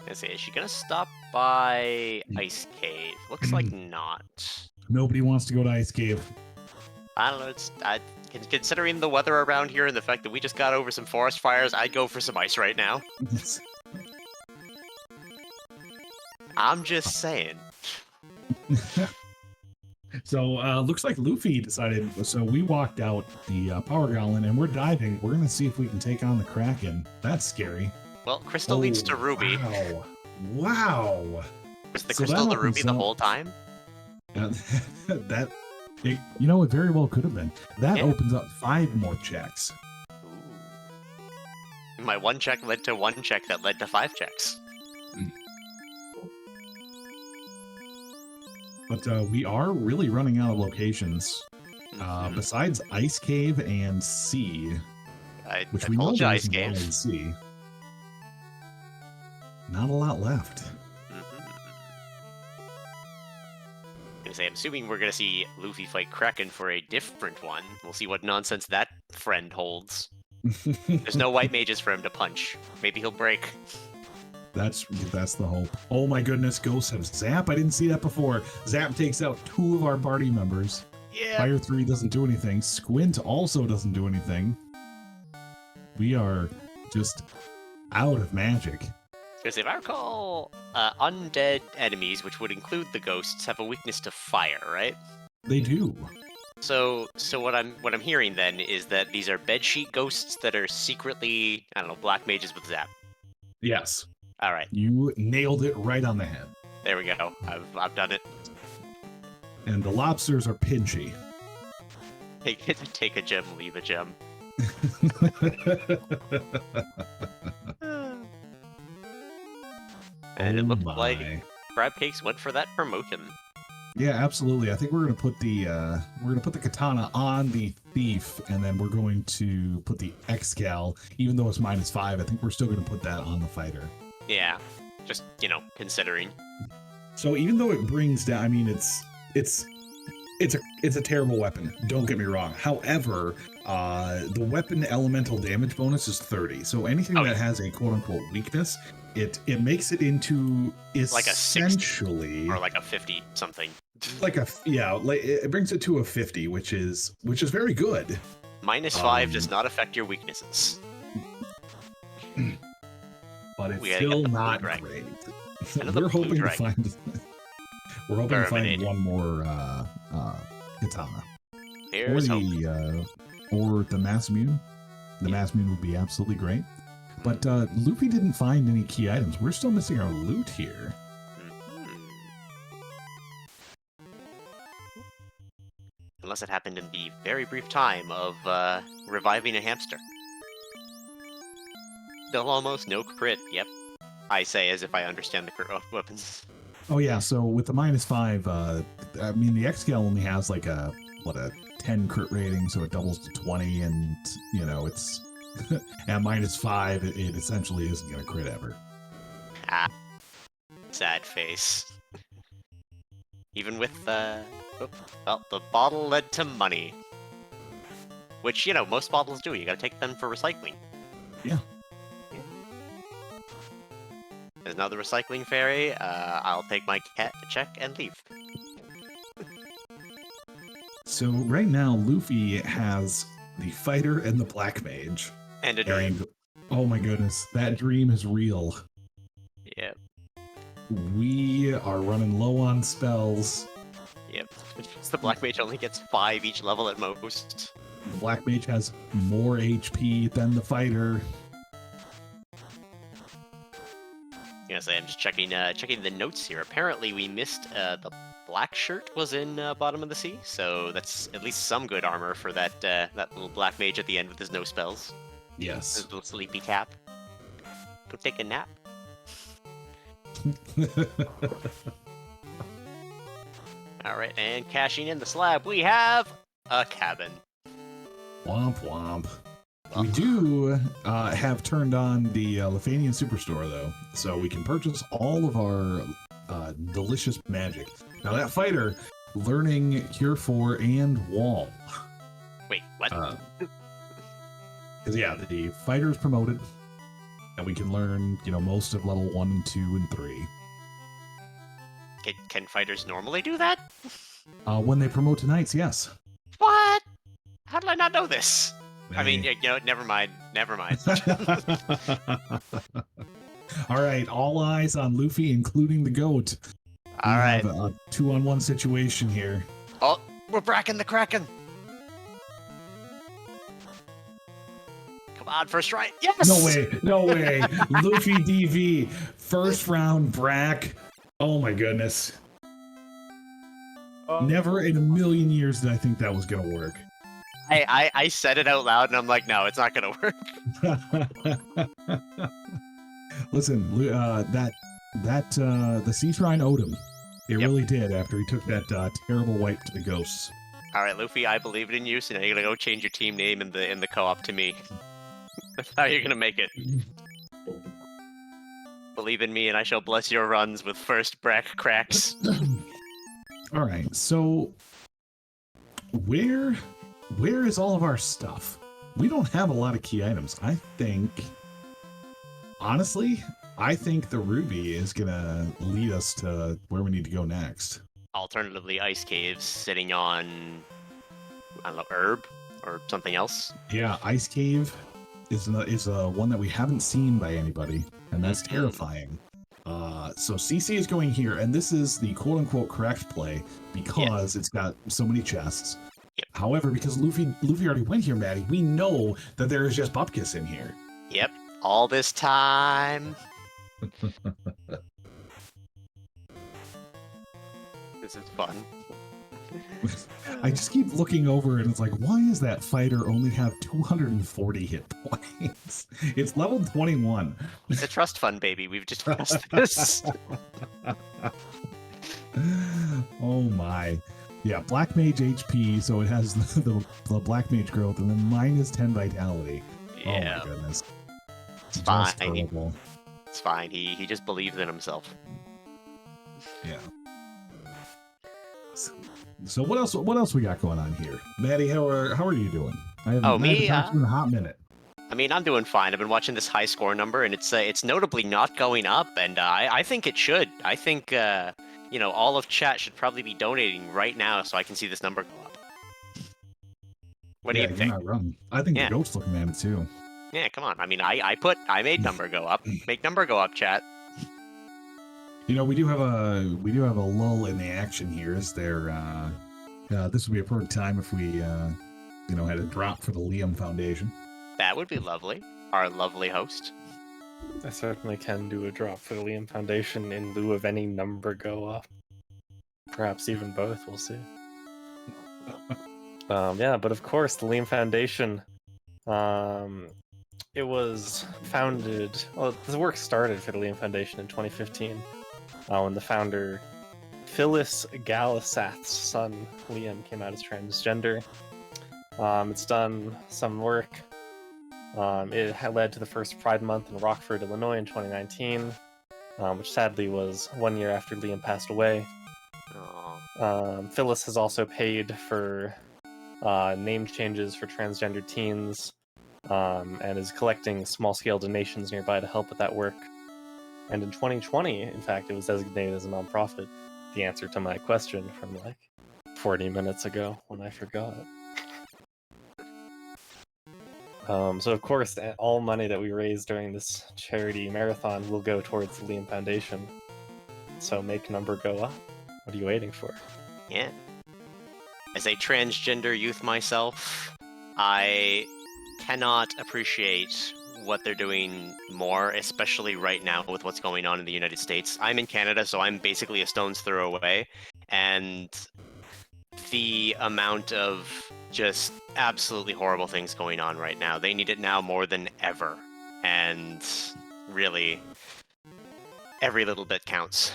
Is she gonna stop by Ice Cave? Looks like not. Nobody wants to go to Ice Cave. I don't know. Considering the weather around here and the fact that we just got over some forest fires, I'd go for some ice right now. I'm just saying. So looks like Luffy decided. So we walked out the power gallon and we're diving. We're gonna see if we can take on the Kraken. That's scary. Well, Crystal leads to Ruby. Wow. Wow. Was the So Crystal that the Ruby opens the up- whole time? That it very well could have been. That Yeah. opens up 5 more checks. Ooh. My 1 check led to 1 check that led to 5 checks. But we are really running out of locations. Mhm. Besides Ice Cave and Sea, I which we know told you there's Ice Land Cave. and Sea. Not a lot left. I'm assuming we're gonna see Luffy fight Kraken for a different one. We'll see what nonsense that friend holds. There's no white mages for him to punch. Maybe he'll break. That's the hope. Oh my goodness, ghosts have Zap. I didn't see that before. Zap takes out 2 of our party members. Yeah. Fire 3 doesn't do anything. Squint also doesn't do anything. We are just out of magic. Because if I recall, undead enemies, which would include the ghosts, have a weakness to fire, right? They do. So what I'm hearing then is that these are bedsheet ghosts that are secretly, I don't know, black mages with Zap. Yes. All right, You nailed it right on the head. there we go. I've done it. And the lobsters are pinchy. Take a gem, leave a gem. And it looked like Crab Cakes went for that promotion. Yeah, absolutely. I think we're gonna put the katana on the thief, and then we're going to put the Excal, even though it's -5. I think we're still gonna put that on the fighter. Yeah, just considering. So even though it brings down, I mean, it's a terrible weapon. Don't get me wrong. However, the weapon elemental damage bonus is 30. So anything Oh, that yeah. has a quote unquote weakness, it makes it into Like a 60 essentially Or like a 50 something. like it brings it to a 50, which is very good. -5 does not affect your weaknesses. But it's We gotta get still the not blue great. Another We're blue hoping to dragon. find Terminated. one more katana. Here's hope. Or the mass immune. The mass immune would be absolutely great. But Luffy didn't find any key items. We're still missing our loot here. Mhm. Unless it happened in the very brief time of reviving a hamster. Still almost no crit. Yep. I say as if I understand the crit weapons. Oh yeah, so with the -5, I mean the X-Scale only has like a 10 crit rating, so it doubles to 20, and it's at -5, it essentially isn't gonna crit ever. Ah. Sad face. Even with the bottle led to money. Which, most bottles do. You gotta take them for recycling. Yeah. There's now the recycling fairy. I'll take my check and leave. So right now, Luffy has the fighter and the black mage. And a dream. And oh my goodness, that dream is real. Yep. We are running low on spells. Yep. The black mage only gets 5 each level at most. The black mage has more HP than the fighter. I'm just checking the notes here. Apparently, we missed the black shirt was in bottom of the sea, so that's at least some good armor for that little black mage at the end with his no spells, Yes. his little sleepy cap. Go take a nap. All right, and cashing in the slab, we have a cabin. Womp womp. We do have turned on the Lefanian Superstore, though, so we can purchase all of our delicious magic. Now, that fighter, learning Cure 4 and Wall. Wait, what? Because, yeah, the fighter is promoted, and we can learn, most of level 1 and 2 and 3. Can fighters normally do that? When they promote to knights, yes. What? How did I not know this? I mean, Hey. never mind. All right, all eyes on Luffy, including the goat. All right. have a 2-on-1 situation here. Oh, we're bracking the Kraken. Come on, first try. Yes! No way. Luffy DV, first round Brack. Oh my goodness. Never in a million years did I think that was gonna work. I said it out loud, and I'm like, no, it's not gonna work. Listen, the Sea Shrine owed him. It really did after he took that terrible wipe to the ghosts. All right, Luffy, I believed in you, so now you're gonna go change your team name in the co-op to me. That's how you're gonna make it. Believe in me, and I shall bless your runs with first Brack cracks. All right, so where is all of our stuff? We don't have a lot of key items. Honestly, I think the ruby is gonna lead us to where we need to go next. Alternatively, ice caves sitting on, I don't know, herb or something else. Yeah, ice cave is a one that we haven't seen by anybody, and that's terrifying. So CC is going here, and this is the quote-unquote correct play because it's got so many chests. Yep. However, because Luffy already went here, Maddie, we know that there is just Bupkis in here. Yep, all this time. This is fun. I just keep looking over and it's like, why does that fighter only have 240 hit points? It's level 21. It's a trust fund, baby. We've just pressed this. Oh my. Yeah, Black Mage HP, so it has the Black Mage growth, and then minus 10 vitality. Yeah. Oh my goodness. It's Just fine. terrible. It's fine. He just believes in himself. Yeah. So what else we got going on here? Maddie, how are you doing? I haven't talked to you in a hot minute. I mean, I'm doing fine. I've been watching this high score number, and it's notably not going up, and I think it should. I think all of chat should probably be donating right now so I can see this number go up. What do you think? You're not wrong. I think the goat's looking at it too. Yeah, come on. I mean, I made number go up. Make number go up, chat. We do have a lull in the action here. Is there? This would be a perfect time if we, had a drop for the Liam Foundation. That would be lovely. Our lovely host. I certainly can do a drop for the Liam Foundation in lieu of any number go up. Perhaps even both. We'll see. But of course, the Liam Foundation. It was founded. Well, the work started for the Liam Foundation in 2015. When the founder, Phyllis Galisath's son, Liam, came out as transgender. It's done some work. It had led to the first Pride Month in Rockford, Illinois in 2019, which sadly was 1 year after Liam passed away. Phyllis has also paid for name changes for transgender teens and is collecting small-scale donations nearby to help with that work. And in 2020, in fact, it was designated as a nonprofit. The answer to my question from like 40 minutes ago when I forgot. So of course, all money that we raise during this charity marathon will go towards the Liam Foundation. So make number go up. What are you waiting for? Yeah. As a transgender youth myself, I cannot appreciate what they're doing more, especially right now with what's going on in the United States. I'm in Canada, so I'm basically a stone's throw away, and the amount of just absolutely horrible things going on right now, they need it now more than ever, and really, every little bit counts.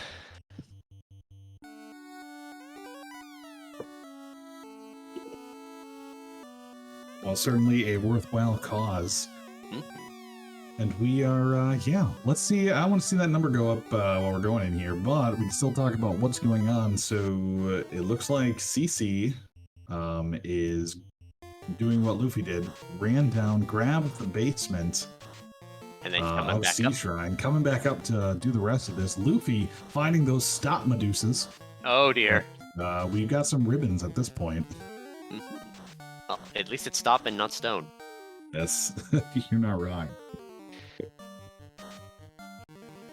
Well, certainly a worthwhile cause. And we are, let's see. I want to see that number go up while we're going in here, but we can still talk about what's going on. So it looks like CC is doing what Luffy did, ran down, grabbed the basement and then coming back Sea up. Shrine, coming back up to do the rest of this. Luffy finding those stop Medusas. Oh dear. We've got some ribbons at this point. Well, at least it's stop and not stone. Yes, you're not wrong.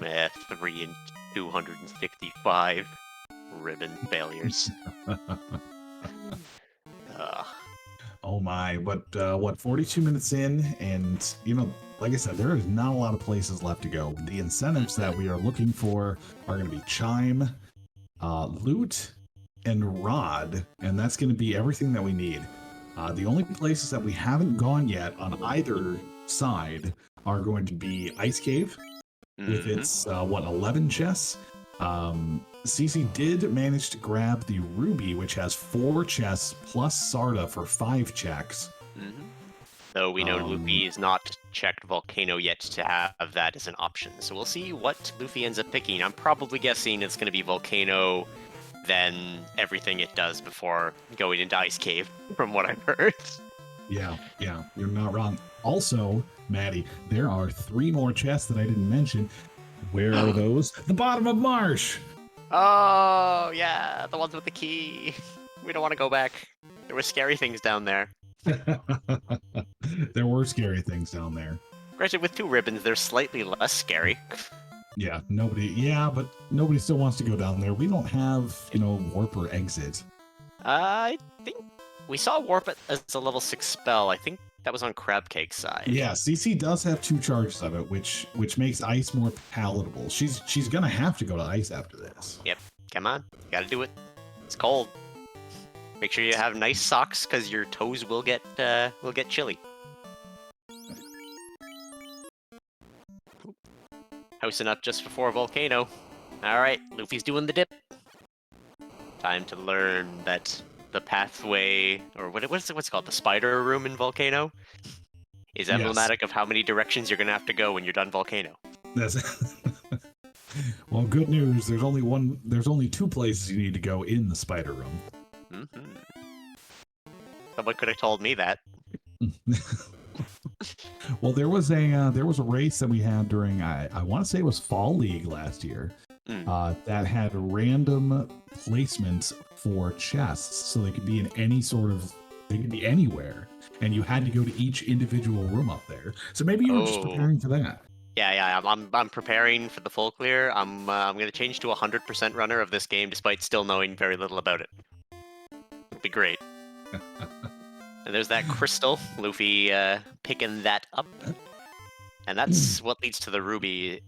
3 and 265. Ribbon failures. Oh my, but what, 42 minutes in, and like I said, there is not a lot of places left to go. The incentives that we are looking for are going to be Chime, Loot, and Rod, and that's going to be everything that we need. The only places that we haven't gone yet on either side are going to be Ice Cave with its 11 chests. CC did manage to grab the Ruby, which has 4 chests plus Sarda for 5 checks. Though we know Luffy is not checked Volcano yet to have that as an option. So we'll see what Luffy ends up picking. I'm probably guessing it's going to be Volcano, then everything it does before going into Ice Cave, from what I've heard. Yeah, you're not wrong. Also, Maddie, there are 3 more chests that I didn't mention. Where are those? The bottom of Marsh! Oh, yeah, the ones with the key. We don't want to go back. There were scary things down there. There were scary things down there. Granted, with 2 ribbons, they're slightly less scary. Yeah, but nobody still wants to go down there. We don't have, warp or exit. I think we saw warp as a level 6 spell. I think that was on Crabcake's side. Yeah, CC does have 2 charges of it, which makes ice more palatable. She's gonna have to go to ice after this. Yep, come on, you gotta do it. It's cold. Make sure you have nice socks, because your toes will get chilly. Housing up just before Volcano. Alright, Luffy's doing the dip. Time to learn that the pathway, or what's it called? The spider room in Volcano is emblematic of how many directions you're gonna have to go when you're done Volcano. That's well, good news. There's only 2 places you need to go in the spider room. Someone could have told me that. Well, there was a race that we had during I want to say it was Fall League last year. That had random placements for chests, so they could be they could be anywhere, and you had to go to each individual room up there. So maybe you were just preparing for that. Yeah, I'm preparing for the full clear. I'm gonna change to 100% runner of this game, despite still knowing very little about it. It'll be great. And there's that crystal, Luffy picking that up, and that's what leads to the ruby.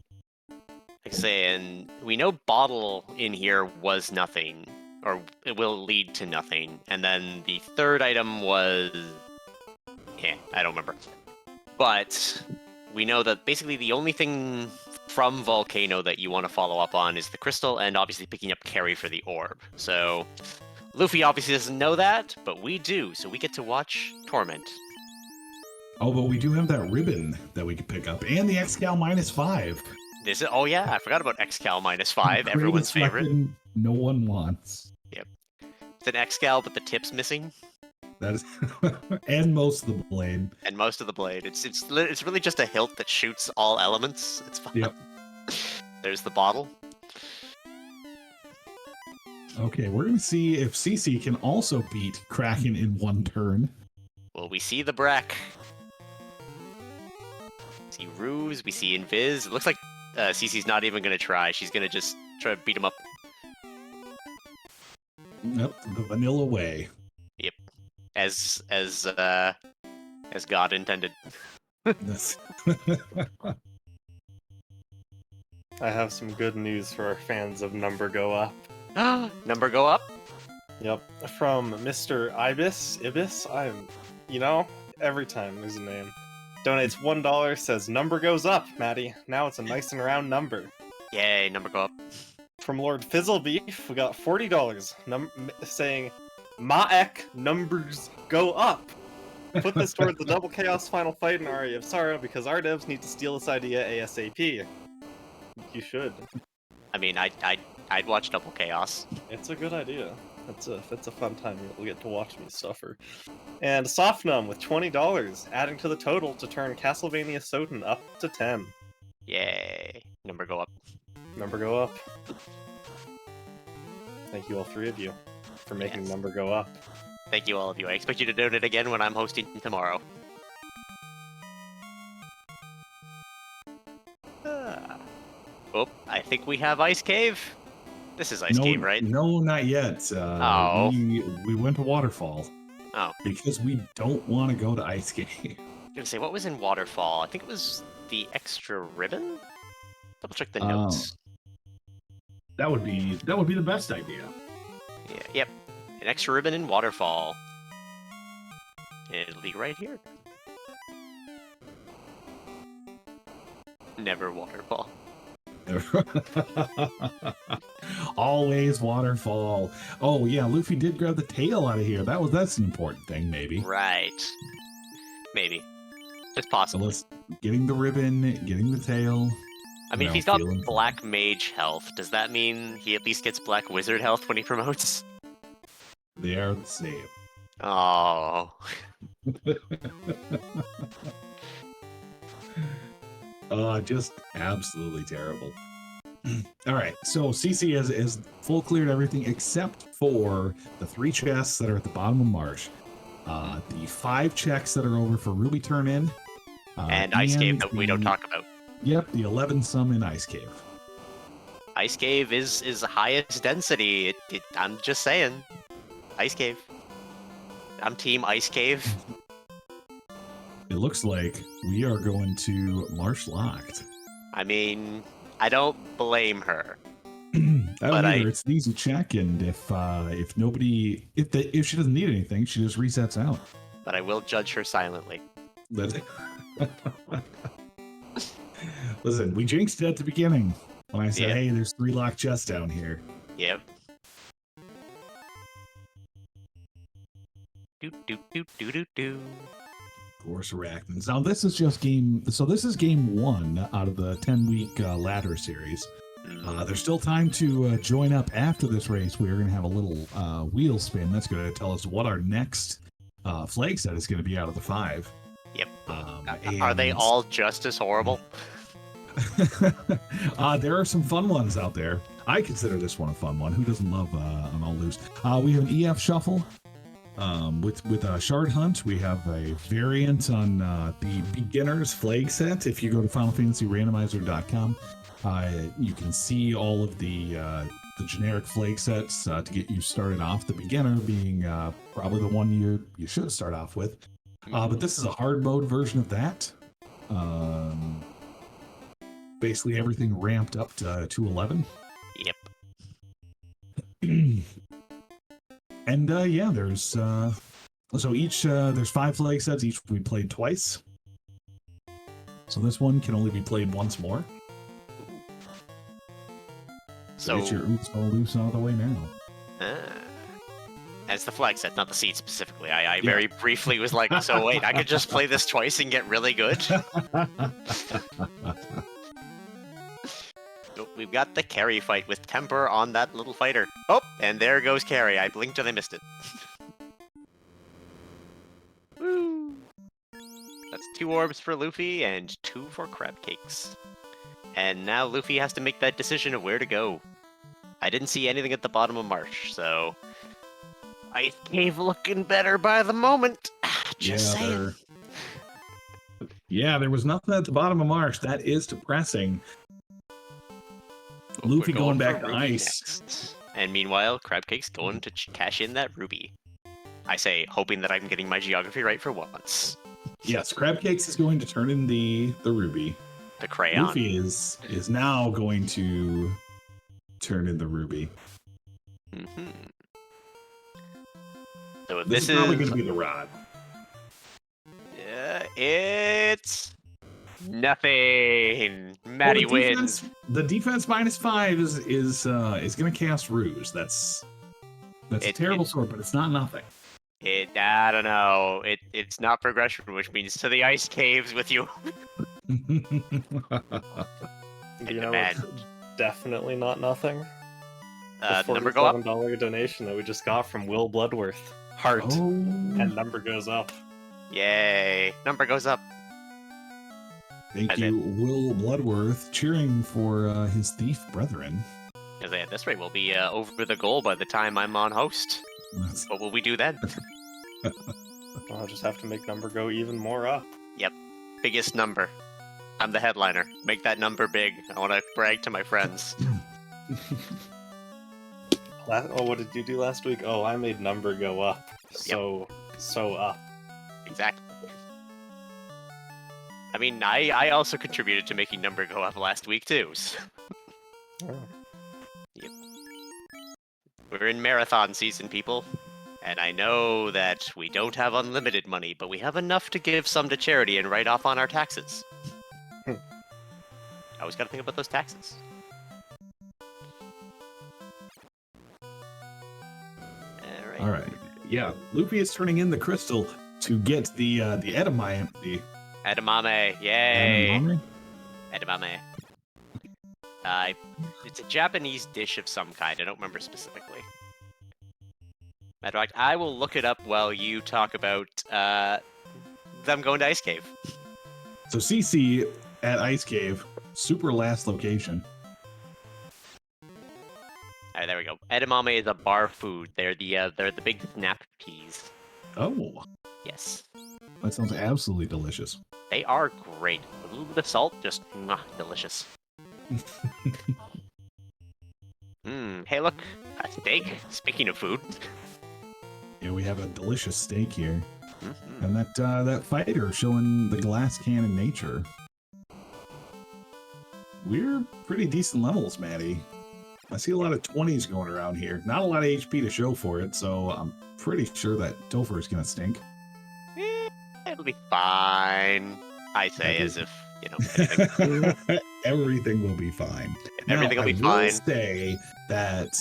Like I say, and we know bottle in here was nothing, or it will lead to nothing. And then the third item was, I don't remember. But we know that basically the only thing from Volcano that you want to follow up on is the crystal, and obviously picking up carry for the orb. So Luffy obviously doesn't know that, but we do, so we get to watch Torment. Oh, but we do have that ribbon that we can pick up, and the X-Cal -5. Oh yeah, I forgot about X-Cal -5, everyone's favorite. No one wants. Yep. It's an X-Cal, but the tip's missing. That is, and most of the blade. And most of the blade. It's really just a hilt that shoots all elements. It's fun. Yep. There's the bottle. Okay, we're gonna see if CC can also beat Kraken in 1 turn. Well, we see the Brack. We see Ruse, we see Invis. It looks like CC's not even gonna try. She's gonna just try to beat him up. Yep, the vanilla way. Yep. As God intended. I have some good news for our fans of Number Go Up. Number go up? Yep. From Mr. Ibis. Every time there's a name. Donates $1, says number goes up, Maddie. Now it's a nice and round number. Yay, number go up. From Lord Fizzlebeef, we got $40, saying, Maek, numbers go up. Put this towards the Double Chaos final fight in Aria of Sorrow, because our devs need to steal this idea ASAP. You should. I mean, I'd watch Double Chaos. It's a good idea. It's a fun time. You'll get to watch me suffer. And Softnum with $20, adding to the total to turn Castlevania Soten up to 10. Yay. Number go up. Number go up. Thank you all 3 of you for making number go up. Thank you all of you. I expect you to donate again when I'm hosting tomorrow. Oh, I think we have Ice Cave. This is Ice No, Cave, right? no, not yet. Oh. We went to Waterfall. Oh. Because we don't want to go to Ice Cave. I was gonna say, what was in Waterfall? I think it was the extra ribbon? Double check the notes. That would be the best idea. Yeah, yep. An extra ribbon in Waterfall. It'll be right here. Never Waterfall. Always Waterfall. Oh yeah, Luffy did grab the tail out of here. That's an important thing, maybe. Right. Maybe. It's So possible. let's getting the ribbon, getting the tail. I mean, No, if he's got feeling- Black Mage health, does that mean he at least gets Black Wizard health when he promotes? They are the same. Oh. Just absolutely terrible. All right, so CC has full cleared everything except for the 3 chests that are at the bottom of Marsh. The 5 checks that are over for Ruby Turn In. And Ice Cave that we don't the- talk about. Yep, the 11 sum in Ice Cave. Ice Cave is highest density. I'm just saying. Ice Cave. I'm team Ice Cave. It looks like we are going to Marsh Locked. I mean, I don't blame her. But I- it's an easy check, and if she doesn't need anything, she just resets out. But I will judge her silently. That- Listen, we jinxed it at the beginning when I said, Yeah. "Hey, there's 3 locked chests down here." Yep. Do do do do do do. Of course, arachnids. Now this is just game. So this is game 1 out of the 10-week ladder series. There's still time to join up after this race. We're going to have a little wheel spin. That's going to tell us what our next flag set is going to be out of the 5. Yep. Are and- they all just as horrible? There are some fun ones out there. I consider this one a fun one. Who doesn't love an all loose? We have an EF shuffle with a shard hunt. We have a variant on the beginners flag set. If you go to FinalFantasyRandomizer.com, you can see all of the generic flag sets to get you started off. The beginner being probably the one you should start off with. But this is a hard mode version of that. Basically everything ramped up to 211. Yep. And yeah, there's so each there's 5 flag sets. Each we played twice. So this one can only be played once more. So get your oops all loose out of the way now. That's the flag set, not the seed specifically. I very briefly was like, so wait, I could just play this twice and get really good? Nope, we've got the Carry fight with Temper on that little fighter. Oh, and there goes Carry. I blinked and I missed it. Woo! That's 2 orbs for Luffy and 2 for Crab Cakes. And now Luffy has to make that decision of where to go. I didn't see anything at the bottom of Marsh, so... Ice Cave looking better by the moment. Just saying. Yeah, there was nothing at the bottom of Marsh. That is depressing. Luffy We're going back for to Ruby ice. next. And meanwhile, Crab Cake's going to cash in that ruby. I say, hoping that I'm getting my geography right for once. Yes, Crab Cakes is going to turn in the ruby. The crayon. Luffy is now going to turn in the ruby. Mm-hmm. So This is probably going to be the rod. It's nothing. Maddie wins. The defense -5 is going to cast Ruse. That's a terrible sword, but it's not nothing. I don't know. It's not progression, which means to the ice caves with you. You know, man. it's definitely not nothing. The The number go up. $47 donation that we just got from Will Bloodworth. Heart. Oh, And number goes up. Yay! Number goes up. thank And you, Will Bloodworth, cheering for his thief brethren. Because at this rate, we'll be over the goal by the time I'm on host. That's- What will we do then? I'll just have to make number go even more up. Biggest number. I'm the headliner. Make that number big. I want to brag to my friends. Oh, what did you do last week? Oh, I made number go up. So up. Exactly. I mean, I also contributed to making number go up last week too. So. Oh. Yep. We're in marathon season, people. And I know that we don't have unlimited money, but we have enough to give some to charity and write off on our taxes. Always gotta think about those taxes. All right. Yeah, Luffy is turning in the crystal to get the edamame. The Edamame, yay! edamame? Edamame. It's a Japanese dish of some kind. I don't remember specifically. Matter of fact, I will look it up while you talk about them going to Ice Cave. So CC at Ice Cave, super last location. Alright, there we go. Edamame is a bar food. They're the big snap peas. Oh, Yes. that sounds absolutely delicious. They are great. A little bit of salt, just delicious. Hey look, a steak. Speaking of food. Yeah, we have a delicious steak here. Mm-hmm. And that fighter showing the glass cannon nature. We're pretty decent levels, Maddie. I see a lot of 20s going around here. Not a lot of HP to show for it, so I'm pretty sure that Topher is gonna stink. It'll be fine. I say as if, you know, Everything will be fine. Everything will be I fine. will say that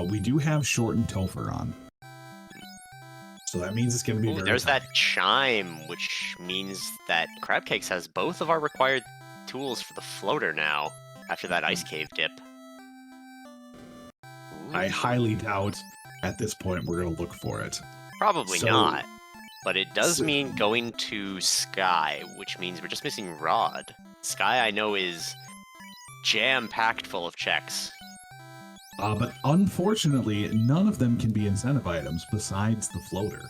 we do have shortened Topher on. So that means it's going to be very there's tight. that chime, which means that Crab Cakes has both of our required tools for the floater now, after that ice cave dip. I highly doubt at this point we're going to look for it. Probably So- not. But it does so- mean going to Sky, which means we're just missing Rod. Sky, I know, is jam-packed full of checks. But unfortunately, none of them can be incentive items besides the floater.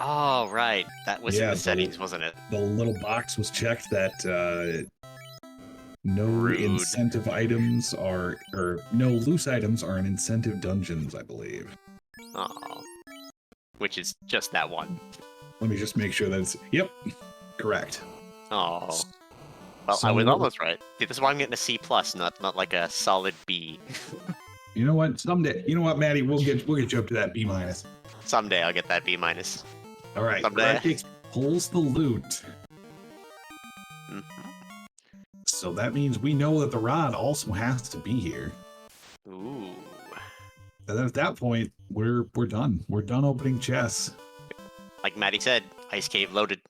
Oh, right. That was in Yeah, the the- settings, wasn't it? The little box was checked that no Rude. incentive items are, or no loose items are in incentive dungeons, I believe. Oh. Which is just that one. Let me just make sure that it's, yep, correct. Oh. Well, I was So- almost right. See, this is why I'm getting a C+, not like a solid B. You know what? Someday, you know what, Maddie? We'll get you up to that B minus. Someday I'll get that B-. All right. Someday. Crab Cakes pulls the loot, Mhm. so that means we know that the rod also has to be here. Ooh. And then at that point, we're done. We're done opening chests. Like Maddie said, Ice Cave loaded.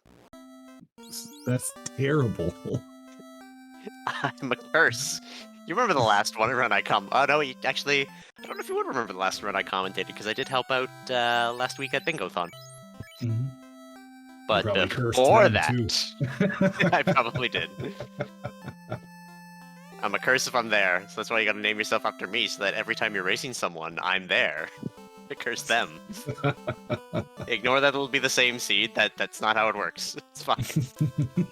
That's terrible. I'm a curse. You remember the last one run I Oh no, actually, I don't know if you would remember the last run I commentated, because I did help out last week at Bingo-thon. Mhm. But probably cursed before them, that, too. I probably did. I'm a curse if I'm there, so that's why you gotta name yourself after me, so that every time you're racing someone, I'm there. To curse them. Ignore that it'll be the same seed, that's not how it works. It's fine.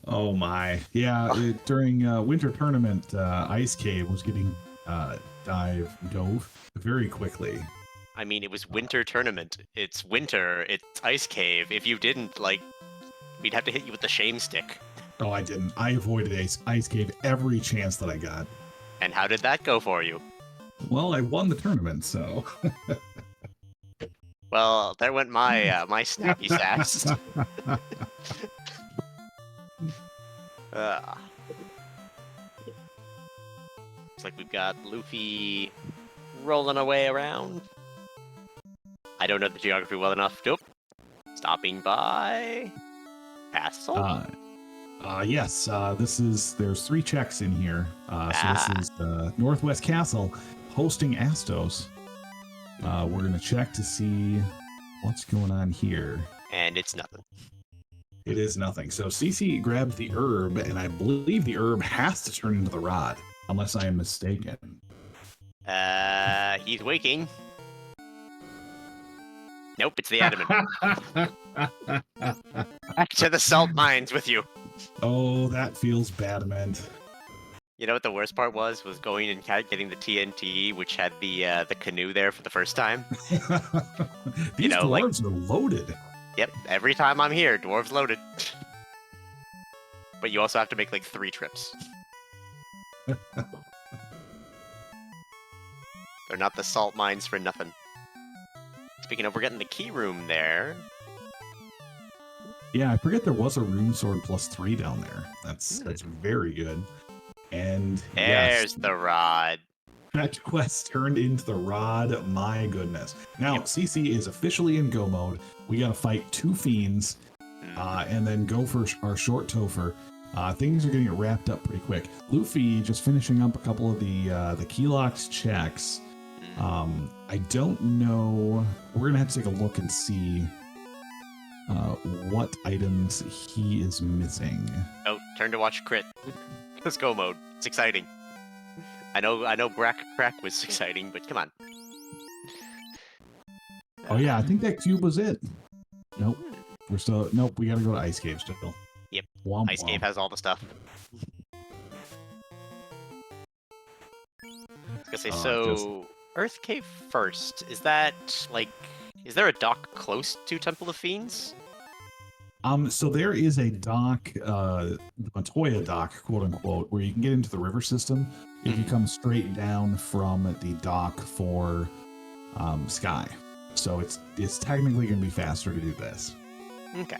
Oh my. Yeah, during winter tournament, Ice Cave was getting dove very quickly. I mean, it was winter tournament. It's winter, it's Ice Cave. If you didn't, we'd have to hit you with the shame stick. Oh, I didn't. I avoided Ice Cave every chance that I got. And how did that go for you? Well, I won the tournament, so. Well, there went my my snappy sass. Looks like we've got Luffy rolling away around. I don't know the geography well enough. Nope. Stopping by Castle. Yes. There's 3 checks in here. So this is Northwest Castle hosting Astos. We're gonna check to see what's going on here. And it's nothing. It is nothing. So CC grabbed the herb, and I believe the herb has to turn into the rod, unless I am mistaken. He's waking. Nope, it's the adamant. Back to the salt mines with you. Oh, that feels badament. You know what the worst part was going and getting the TNT, which had the canoe there for the first time. These know, like- dwarves are loaded. Yep, every time I'm here, dwarves loaded. But you also have to make like 3 trips. They're not the salt mines for nothing. Speaking of, we're getting the key room there. Yeah, I forget there was a rune sword +3 down there. That's very good. And There's yes, the rod. that quest turned into the rod. My goodness. Now CC is officially in go mode. We gotta fight 2 fiends, and then go for our short Topher. Things are getting wrapped up pretty quick. Luffy just finishing up a couple of the Keylocks checks. I don't know. We're gonna have to take a look and see what items he is missing. Oh, turn to watch crit. Let's go mode. It's exciting. I know Crack was exciting, but come on. Oh yeah, I think that cube was it. Nope. Nope, we gotta go to Ice Cave still. Yep. Womp Ice womp. Cave has all the stuff. I was gonna say, so Earth Cave first. Is that like, is there a dock close to Temple of Fiends? So there is a dock, the Montoya dock, quote unquote, where you can get into the river system if you come straight down from the dock for Sky. So it's technically going to be faster to do this. Okay.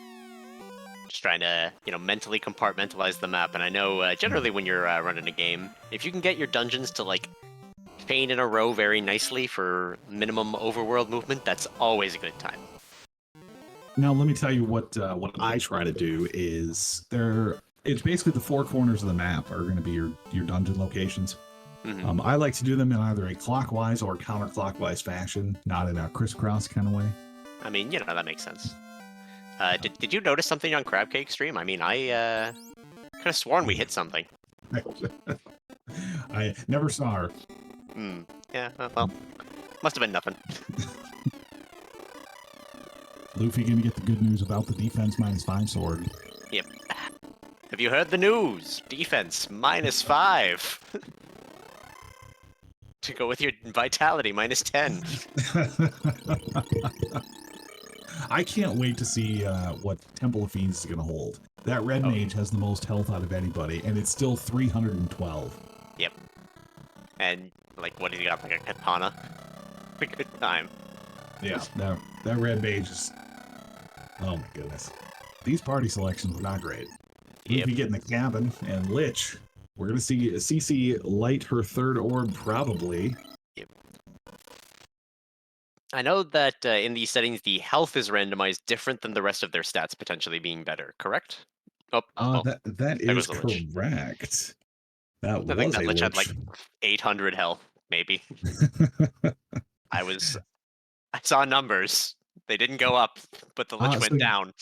Just trying to, mentally compartmentalize the map. And I know generally when you're running a game, if you can get your dungeons to like chain in a row very nicely for minimum overworld movement, that's always a good time. Now, let me tell you what I try to do is it's basically the 4 corners of the map are going to be your dungeon locations. Mm-hmm. I like to do them in either a clockwise or counterclockwise fashion, not in a crisscross kind of way. I mean, that makes sense. Did you notice something on Crab Cake stream? I mean, I could have sworn we hit something. I never saw her. Yeah, well, must have been nothing. Luffy gonna get the good news about the defense -5 sword. Yep. Have you heard the news? Defense -5. To go with your vitality -10. I can't wait to see what Temple of Fiends is gonna hold. That red mage has the most health out of anybody, and it's still 312. Yep. And like, what do you got? Like a katana? A good time. Yeah, that red mage is. Oh my goodness, these party selections were not great. Yep. Luffy getting the cabin and Lich. We're gonna see CC light her 3rd orb probably. Yep. I know that in these settings, the health is randomized different than the rest of their stats potentially being better. Correct? That is goes the Lich. correct. That I think was that a Lich had Lich. like 800 health, maybe. I saw numbers. They didn't go up, but the Lich went down.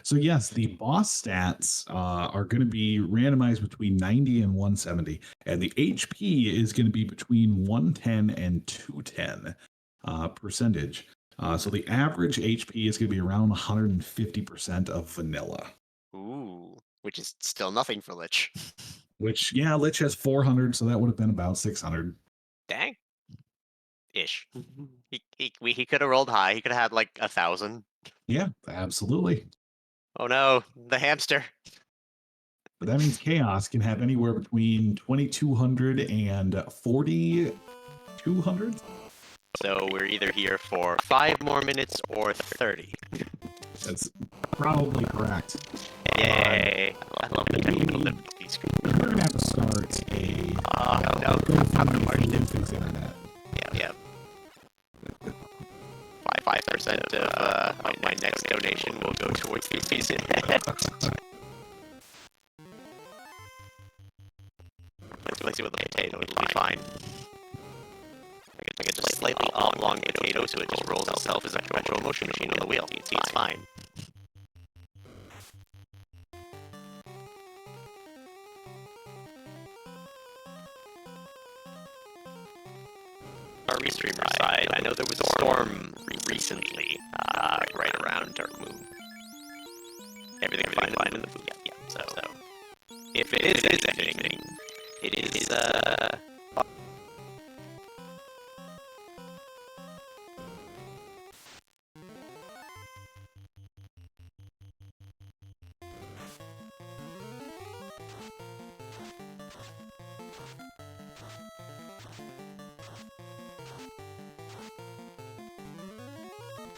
So yes, the boss stats are going to be randomized between 90 and 170, and the HP is going to be between 110 and 210 percentage. So the average HP is going to be around 150% of vanilla. Ooh, which is still nothing for Lich. Which, yeah, Lich has 400, so that would have been about 600. Dang. Ish. He could have rolled high. He could have had like 1,000. Yeah, absolutely. Oh no, the hamster. But that means Chaos can have anywhere between 2,200 and 4,200. So we're either here for 5 more minutes or 30. That's probably correct. Yay! I love the technical difficulties. We're going to have to start a Fix internet. Yeah. 5% of my next donation will go towards the Luffy's internet. Let's replace it with a potato, it'll be fine. I get just slightly oblong potato so it just rolls itself as a perpetual motion machine on the wheel. See, it's fine. Our restreamer side, I know there was a storm recently, right around Dark Moon. Everything fine in the food, yeah. So if it is anything, It is,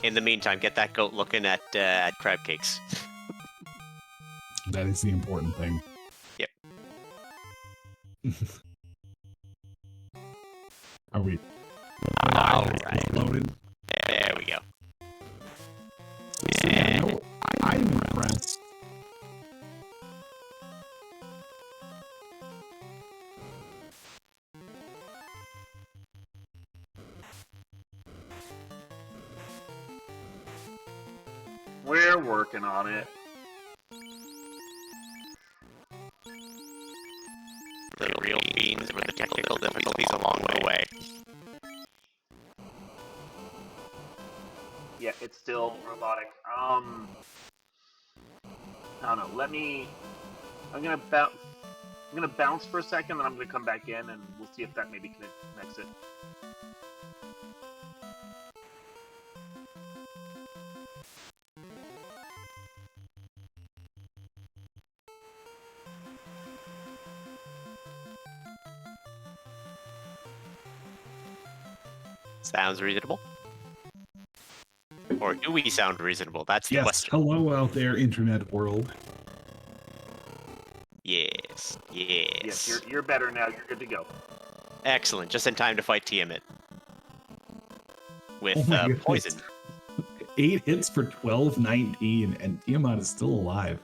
In the meantime, get that goat looking at crab cakes. That is the important thing. Yep. Are we? Alright. Loaded. There we go. Yeah, no, I'm impressed. We're working on it. The real fiends with the technical difficulties along the way. Yeah, it's still robotic. I don't know. I'm gonna bounce for a second, then I'm gonna come back in, and we'll see if that maybe connects it. Sounds reasonable. Or do we sound reasonable? That's the Yes. question. Hello out there, internet world. Yes. Yes, you're better now. You're good to go. Excellent. Just in time to fight Tiamat. With Oh my goodness. poison. 8 hits for 1219, and Tiamat is still alive.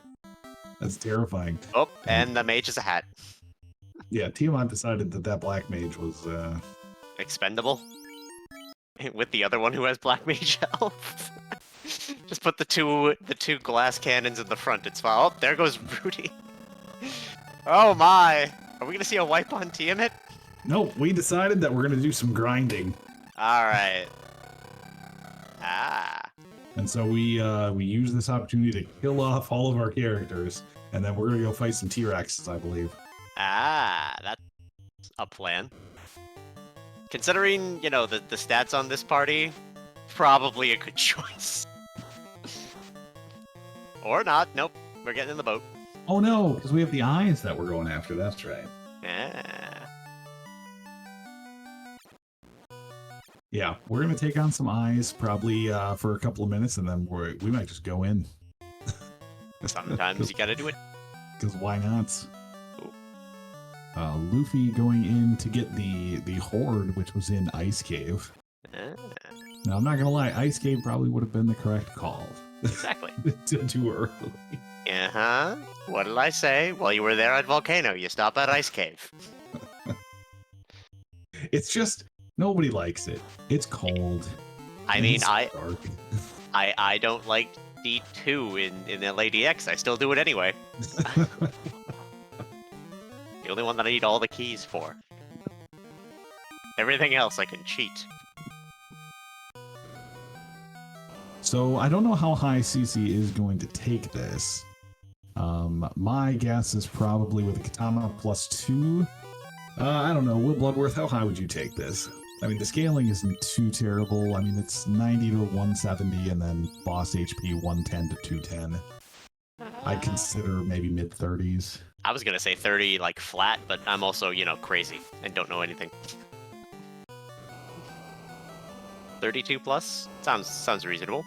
That's terrifying. Oh, and the mage is a hat. Yeah, Tiamat decided that black mage was Expendable. With the other one who has black mage health. Just put the two glass cannons in the front. It's fine. Oh, there goes Rudy. Oh my! Are we gonna see a wipe on Tiamat? Nope, we decided that we're gonna do some grinding. Alright. Ah. And so we use this opportunity to kill off all of our characters, and then we're gonna go fight some T-Rexes, I believe. Ah, that's a plan. Considering, you know, the stats on this party, probably a good choice. Or not. Nope. We're getting in the boat. Oh no, because we have the eyes that we're going after, that's right. Ah. Yeah, we're gonna take on some eyes probably for a couple of minutes, and then we might just go in. Sometimes you gotta do it. Because why not? Luffy going in to get the horde, which was in Ice Cave. Ah. Now, I'm not gonna lie, Ice Cave probably would have been the correct call. Exactly. Too early. Uh-huh. What did I say? Well, you were there at Volcano. You stop at Ice Cave. It's just nobody likes it. It's cold. I mean, It's dark. I don't like D2 in LADX. I still do it anyway. The only one that I need all the keys for. Everything else I can cheat. So I don't know how high CC is going to take this. My guess is probably with a katana +2. I don't know. Will Bloodworth, how high would you take this? I mean, the scaling isn't too terrible. I mean, it's 90 to 170, and then boss HP 110 to 210. I'd consider maybe mid-30s. I was gonna say 30, like, flat, but I'm also, you know, crazy and don't know anything. 32 plus? Sounds reasonable.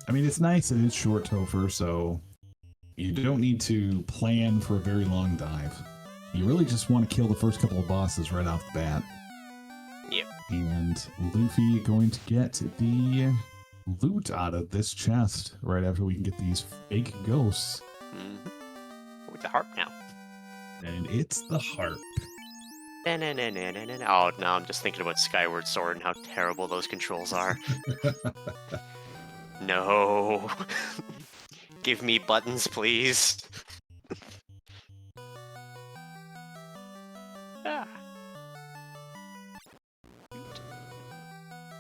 I mean, it's nice and it's short Topher, so you don't need to plan for a very long dive. You really just want to kill the first couple of bosses right off the bat. Yep. And Luffy going to get the loot out of this chest right after we can get these fake ghosts. Mm-hmm. With the harp now. And it's the harp. Oh, no, I'm just thinking about Skyward Sword and how terrible those controls are. No. Give me buttons, please. Ah. I'm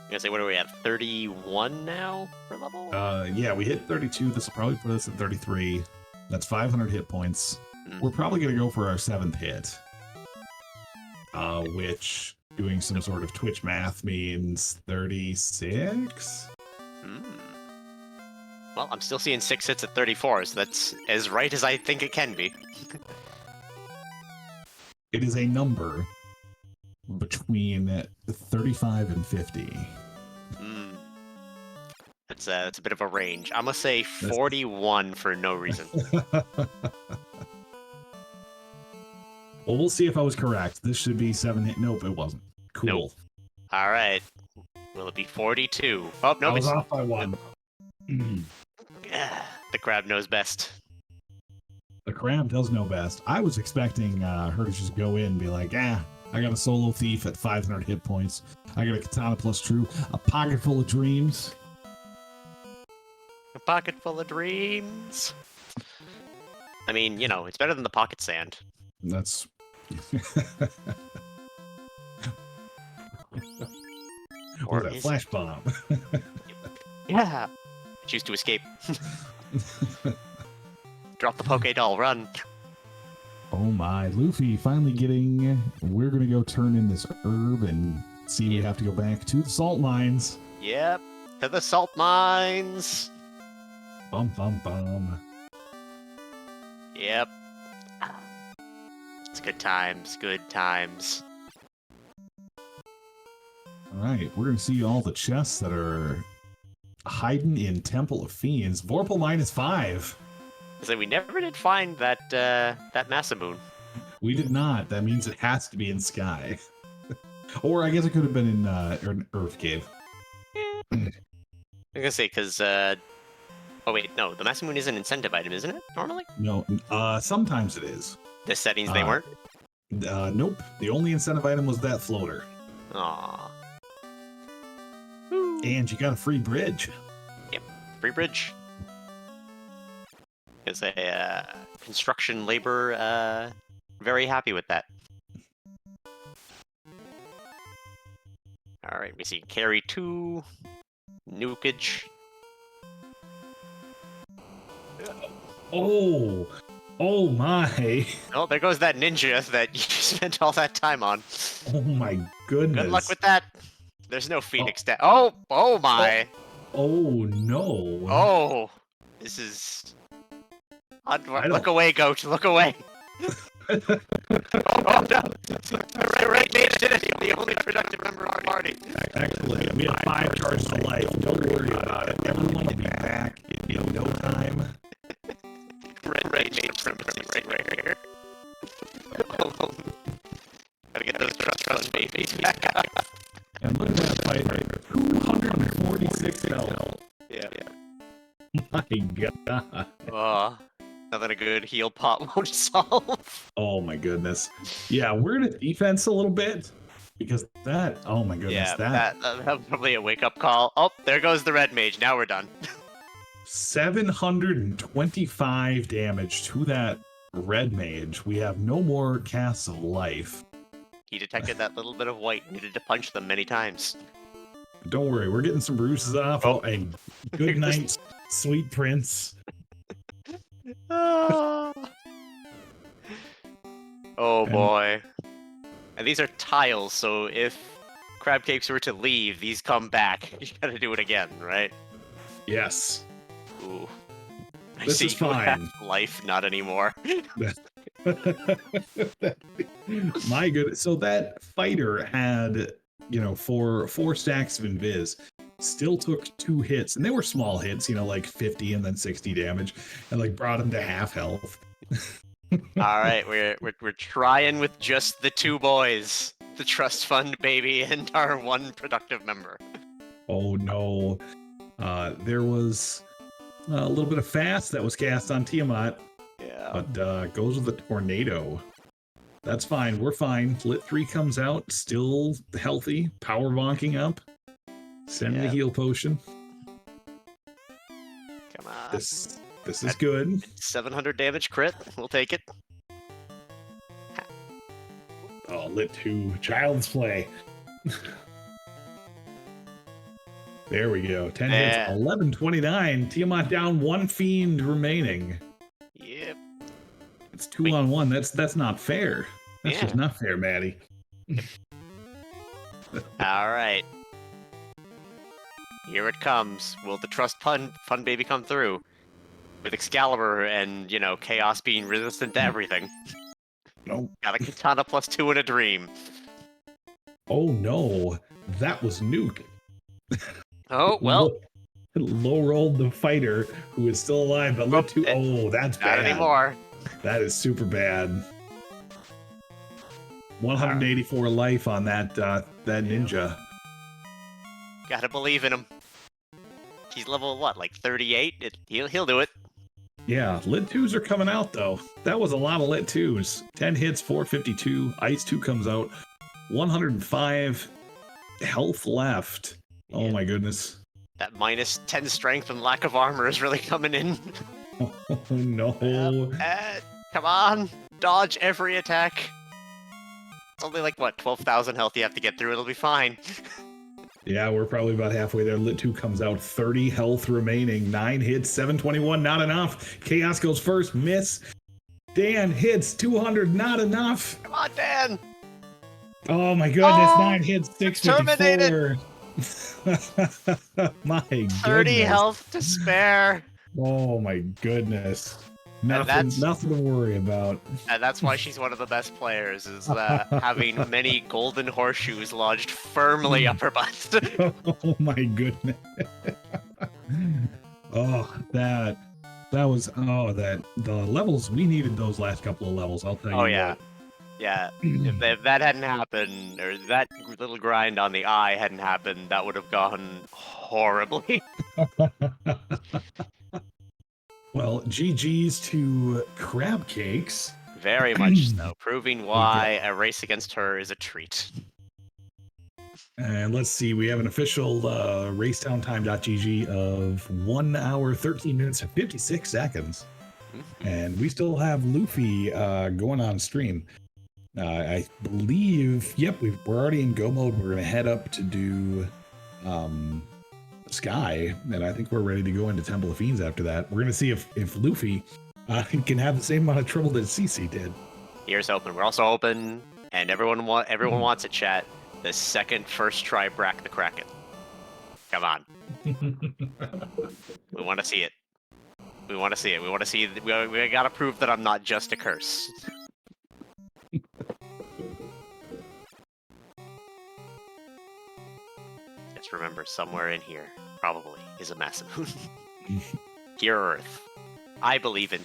gonna say, what are we at? 31 now for level? Yeah, we hit 32. This will probably put us at 33. That's 500 hit points. Mm. We're probably going to go for our 7th hit. Which, doing some sort of Twitch math, means 36? Mm. Well, I'm still seeing 6 hits at 34, so that's as right as I think it can be. It is a number between 35 and 50. Mm. That's a bit of a range. I'm gonna say 41 for no reason. Well, we'll see if I was correct. This should be 7 hit. Nope, it wasn't. Cool. Nope. All right. Will it be 42? Oh, no, I was it's off by 1. the crab knows best. The crab does know best. I was expecting her to just go in and be like, I got a solo thief at 500 hit points. I got a katana plus true, a pocket full of dreams. A pocket full of dreams. I mean, you know, it's better than the pocket sand. That's... Or a is flash bomb. Yeah. Choose to escape. Drop the Poké Doll, run. Oh my, Luffy finally getting... We're going to go turn in this herb and see we have to go back to the salt mines. Yep, to the salt mines. Bum, bum, bum. Yep. It's good times, good times. Alright, we're going to see all the chests that are hiding in Temple of Fiends. Vorpal -5. So we never did find that Masamune. We did not. That means it has to be in Sky. Or I guess it could have been in an Earth Cave. I'm gonna say, because, oh wait, no, the Masamune is an incentive item, isn't it, normally? No, sometimes it is. The settings they weren't? Nope. The only incentive item was that floater. Aww. And you got a free bridge. Yep, free bridge. As a construction labor, very happy with that. Alright, we see carry 2, nukage. Oh my. Oh, there goes that ninja that you spent all that time on. Oh my goodness. Good luck with that. There's no Phoenix down. Oh my. Oh no. Oh, this is... Look away, goat, look away. Oh no. Right, Nate did it. The only productive member of the party. Actually, we have 5 charges of life. Don't worry about it. Everyone will be back in no time. Red Nate right here. Gotta get those trust babies back up. And look at that fight right there. 246 health. Yeah. My god. Oh, nothing a good heal pot won't solve. Oh my goodness. Yeah, we're in a defense a little bit. Because that, oh my goodness, Yeah, that was probably a wake-up call. Oh, there goes the red mage. Now we're done. 725 damage to that red mage. We have no more casts of life. He detected that little bit of white, needed to punch them many times. Don't worry, we're getting some bruises off. Oh, and good night, sweet prince. Oh boy. And these are tiles, so if crab cakes were to leave, these come back. You gotta do it again, right? Yes. Ooh. This see is fine. Life, not anymore. My goodness. So that fighter had, four stacks of invis. Still took 2 hits, and they were small hits, like 50 and then 60 damage, and brought him to half health. All right, we're trying with just the 2 boys, the trust fund baby, and our 1 productive member. Oh no. There was a little bit of fast that was cast on Tiamat. Yeah. But goes with the tornado. That's fine. We're fine. Lit 3 comes out, still healthy, power bonking up. Send the heal potion. Come on. This is good. 700 damage crit. We'll take it. Oh, Lit 2. Child's play. There we go. 10 hits, 1129. Tiamat down, 1 fiend remaining. Yeah. It's 2-on-1. That's not fair. That's just not fair, Maddie. All right. Here it comes. Will the trust fun baby come through? With Excalibur and, Chaos being resistant to everything. No. Got a katana +2 in a dream. Oh no. That was Nuke. Oh, well. Low rolled the fighter who is still alive, but lit 2. Oh, that's bad. Not anymore. That is super bad. 184 life on that ninja. Gotta believe in him. He's level what, like 38? He'll do it. Yeah, lit 2s are coming out though. That was a lot of lit 2s. 10 hits, 452. Ice 2 comes out. 105 health left. Yeah. Oh my goodness. That -10 strength and lack of armor is really coming in. Oh no. Come on. Dodge every attack. It's only like, what, 12,000 health you have to get through. It'll be fine. Yeah, we're probably about halfway there. Lit 2 comes out, 30 health remaining, 9 hits, 721, not enough. Chaos goes first, miss. Dan hits, 200, not enough. Come on, Dan. Oh my goodness, 9 hits, 654. My goodness. 30 health to spare. Oh my goodness. Nothing to worry about. And that's why she's one of the best players, is having many golden horseshoes lodged firmly up her butt. Oh my goodness. Oh, that was, the levels, we needed those last couple of levels, I'll tell you. Oh, yeah. What. Yeah. If that hadn't happened, or that little grind on the eye hadn't happened, that would have gone horribly. Well, GG's to Crab Cakes. Very much so, proving why a race against her is a treat. And let's see, we have an official racetowntime.gg of 1 hour, 13 minutes, and 56 seconds. Mm-hmm. And we still have Luffy going on stream. I believe, we're already in go mode. We're going to head up to do Sky, and I think we're ready to go into Temple of Fiends after that. We're going to see if Luffy can have the same amount of trouble that CC did. Here's hoping. We're also hoping, and everyone wants it, chat, the second first try Brack the Kraken. Come on. We want to see it. We want to see it. We want to see. We got to prove that I'm not just a curse. Just remember, somewhere in here, probably, is a Masamune. Here, Earth. I believe in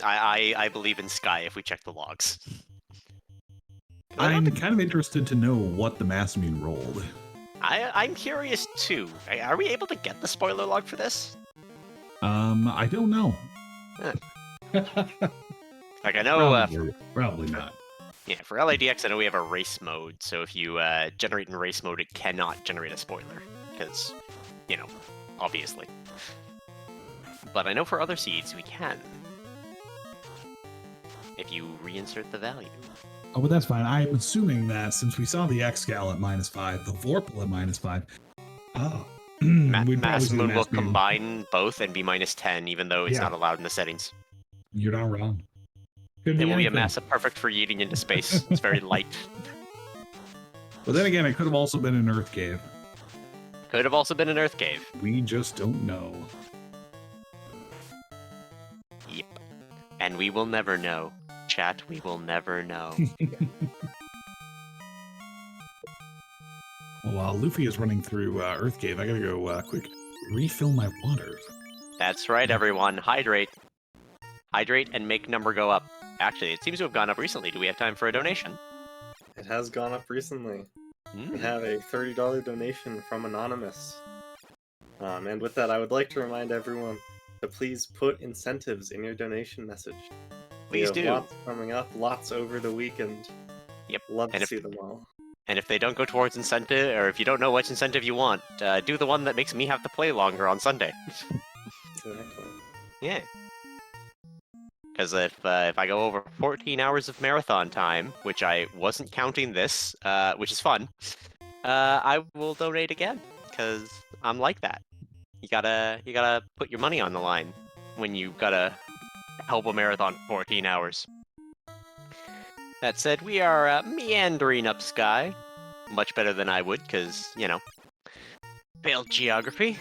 Sky if we check the logs. I'm kind of interested to know what the Masamune rolled. I'm curious too. Are we able to get the spoiler log for this? I don't know. Like I know. Probably not. Yeah, for LADX, I know we have a race mode. So if you generate in race mode, it cannot generate a spoiler because, obviously. But I know for other seeds we can. If you reinsert the value. Oh, but that's fine. I'm assuming that since we saw the X-Gal at -5, the Vorpal at -5, Masamune will combine both and be -10, even though it's not allowed in the settings. You're not wrong. It will be a Massa perfect for yeeting into space. It's very light. But then again, it could have also been an Earth Cave. Could have also been an Earth Cave. We just don't know. Yep. And we will never know. Chat, we will never know. Well, while Luffy is running through Earth Cave, I gotta go quick refill my water. That's right, everyone. Hydrate. Hydrate and make number go up. Actually, it seems to have gone up recently. Do we have time for a donation? It has gone up recently. We have a $30 donation from Anonymous. And with that, I would like to remind everyone to please put incentives in your donation message. Please do. Lots coming up, lots over the weekend. Yep. Love to see them all. And if they don't go towards incentive, or if you don't know which incentive you want, do the one that makes me have to play longer on Sunday. Exactly. Yeah. Because if I go over 14 hours of marathon time, which I wasn't counting this, which is fun, I will donate again. Because I'm like that. You gotta put your money on the line when you gotta help a marathon for 14 hours. That said, we are meandering up Sky. Much better than I would, because, you know, failed geography.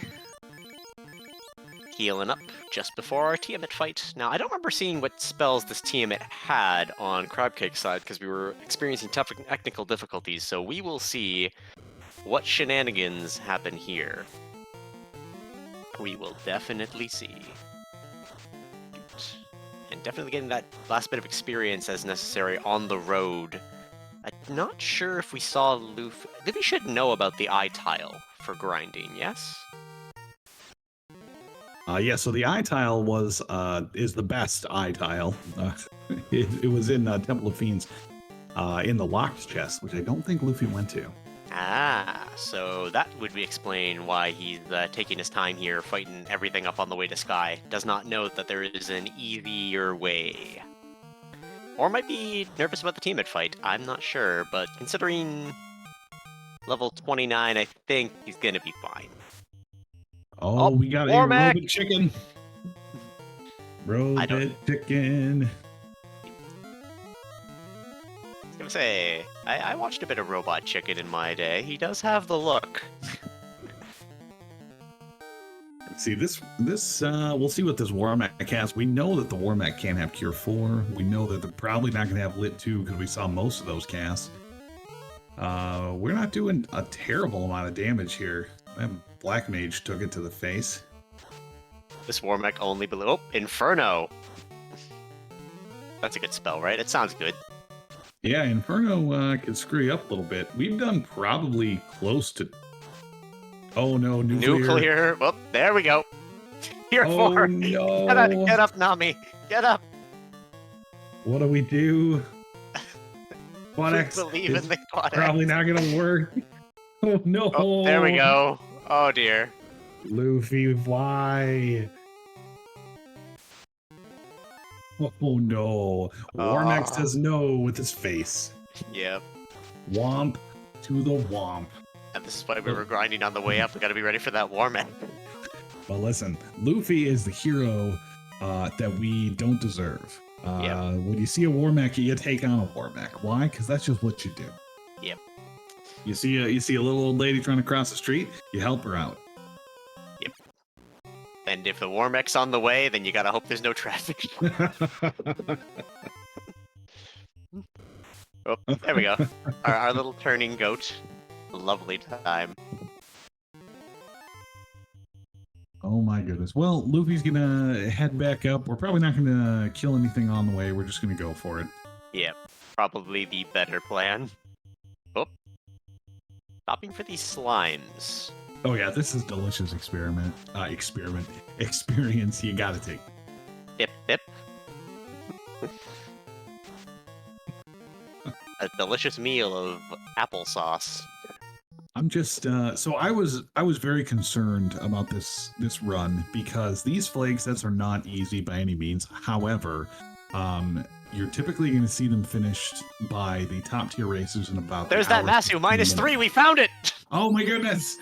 Healing up just before our Tiamat fight. Now, I don't remember seeing what spells this Tiamat had on Crabcake's side, because we were experiencing tough technical difficulties, so we will see what shenanigans happen here. We will definitely see. And definitely getting that last bit of experience as necessary on the road. I'm not sure if we saw Luffy. Luffy should know about the eye tile for grinding, yes? Yeah, so the eye tile is the best eye tile. It was in Temple of Fiends, in the locked chest, which I don't think Luffy went to. Ah, so that would explain why he's taking his time here, fighting everything up on the way to Sky. Does not know that there is an easier way. Or might be nervous about the Tiamat fight, I'm not sure, but considering level 29, I think he's gonna be fine. Oh, we got Warmack! a robot chicken. Robot chicken. I was gonna say, I watched a bit of Robot Chicken in my day. He does have the look. See, this we'll see what this Warmack has. We know that the Warmack can't have Cure 4. We know that they're probably not going to have Lit 2 because we saw most of those casts. We're not doing a terrible amount of damage here. That Black Mage took it to the face. This Warmack only below. Oh, Inferno! That's a good spell, right? It sounds good. Yeah, Inferno can screw you up a little bit. We've done probably close to... Oh no, nuclear. Oh, there we go. Here Oh for. no. Get up, Nami. Get up. What do we do? Quadex Believe is in the Quadex. probably not going to work. Oh no. Oh, there we go. Oh dear. Luffy, why? Oh no. Warmack says no with his face. Yep. Womp to the womp. And this is why we were grinding on the way up. We gotta be ready for that Warmack. But listen, Luffy is the hero that we don't deserve. When you see a Warmack, you take on a Warmack. Why? Because that's just what you do. Yep. You see a little old lady trying to cross the street, you help her out. Yep. And if the Warmack's on the way, then you gotta hope there's no traffic. Oh, there we go. Our little turning goat. Lovely time. Oh my goodness. Well, Luffy's gonna head back up. We're probably not gonna kill anything on the way. We're just gonna go for it. Yep. Probably the better plan. Oh. Stopping for these slimes. Oh yeah, this is delicious experience you gotta take. Dip, dip. A delicious meal of applesauce. I'm just so I was very concerned about this run because these flag sets are not easy by any means. However, you're typically going to see them finished by the top tier racers in about. There's that Masu -3. We found it. Oh my goodness!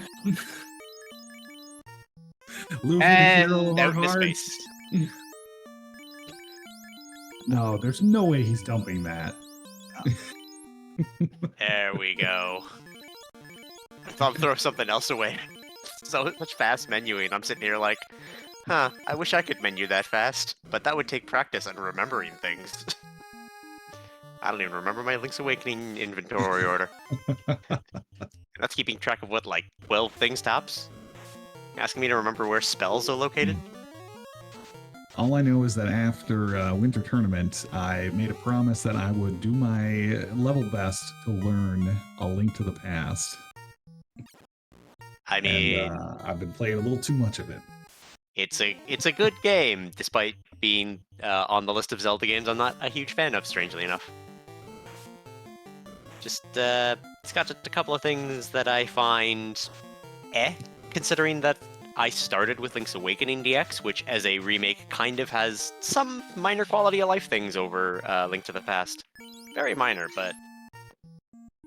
Luffy, And the hero of our out in his hearts. face. No, there's no way he's dumping that. There we go. I thought I'd throw something else away. So much fast menuing. I'm sitting here like, huh, I wish I could menu that fast, but that would take practice on remembering things. I don't even remember my Link's Awakening inventory order. That's keeping track of what, like 12 things tops? Asking me to remember where spells are located? All I know is that after Winter Tournament, I made a promise that I would do my level best to learn A Link to the Past. I mean, and, I've been playing a little too much of it. it's a good game, despite being on the list of Zelda games I'm not a huge fan of, strangely enough. Just, it's got just a couple of things that I find considering that I started with Link's Awakening DX, which as a remake kind of has some minor quality of life things over Link to the Past. Very minor, but...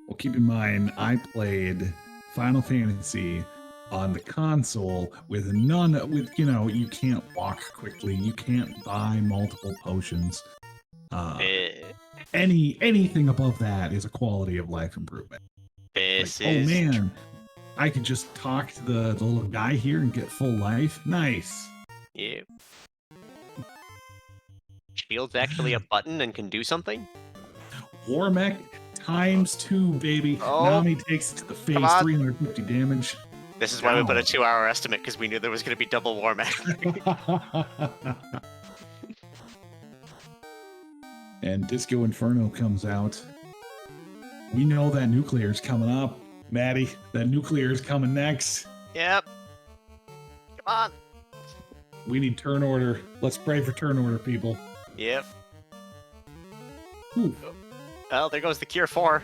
Well, keep in mind, I played Final Fantasy on the console with you can't walk quickly, you can't buy multiple potions. anything above that is a quality of life improvement. This Like, is oh man, I could just talk to the little guy here and get full life. Nice. Yeah. Shield's actually a button and can do something? Warmech ×2, baby. Oh, Nami takes it to the face, on. 350 damage. This is why we put a Ow. 2-hour estimate, because we knew there was going to be double Warmech. And Disco Inferno comes out. We know that nuclear's coming up, Maddie. That nuclear is coming next. Yep. Come on. We need turn order. Let's pray for turn order, people. Yep. Ooh. Well, there goes the Cure 4.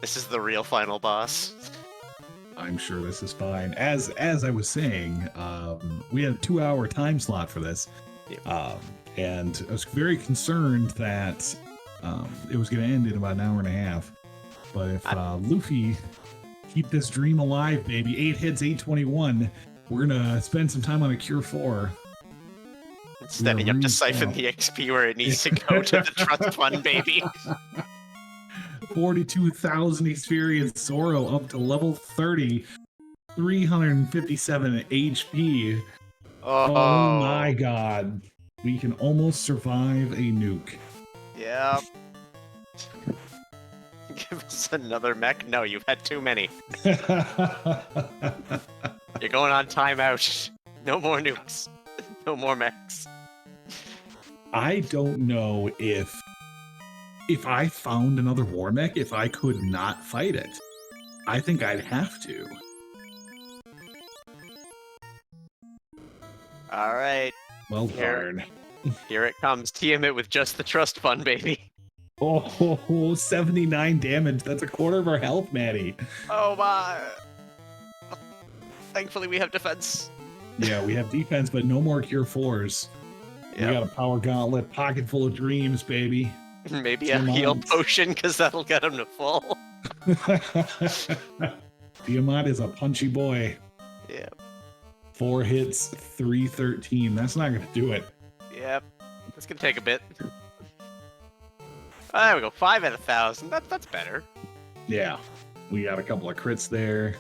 This is the real final boss. I'm sure this is fine. As I was saying, we had a 2-hour time slot for this. Yep. And I was very concerned that it was going to end in about an hour and a half. But if Luffy keep this dream alive, baby, 8 hits, 821, we're going to spend some time on a Cure 4. Instead, you have to siphon the XP where it needs to go to the trust fund, baby. 42,000 experience, Zoro up to level 30, 357 HP. Oh my god. We can almost survive a nuke. Yep. Give us another mech? No, you've had too many. You're going on timeout. No more nukes. No more mechs. I don't know if I found another war mech, if I could not fight it. I think I'd have to. Alright. Well darn. Here it comes. TM it with just the trust fund, baby. Oh, 79 damage. That's a quarter of our health, Maddie. Oh my. Thankfully we have defense. Yeah, we have defense, but no more Cure 4s. Yep. We got a power gauntlet, pocket full of dreams, baby. Maybe a heal potion, because that'll get him to full. Tiamat is a punchy boy. Yep. 4 hits, 313. That's not going to do it. Yep. It's going to take a bit. Oh, there we go. 5 out of 1,000. That's better. Yeah. We got a couple of crits there.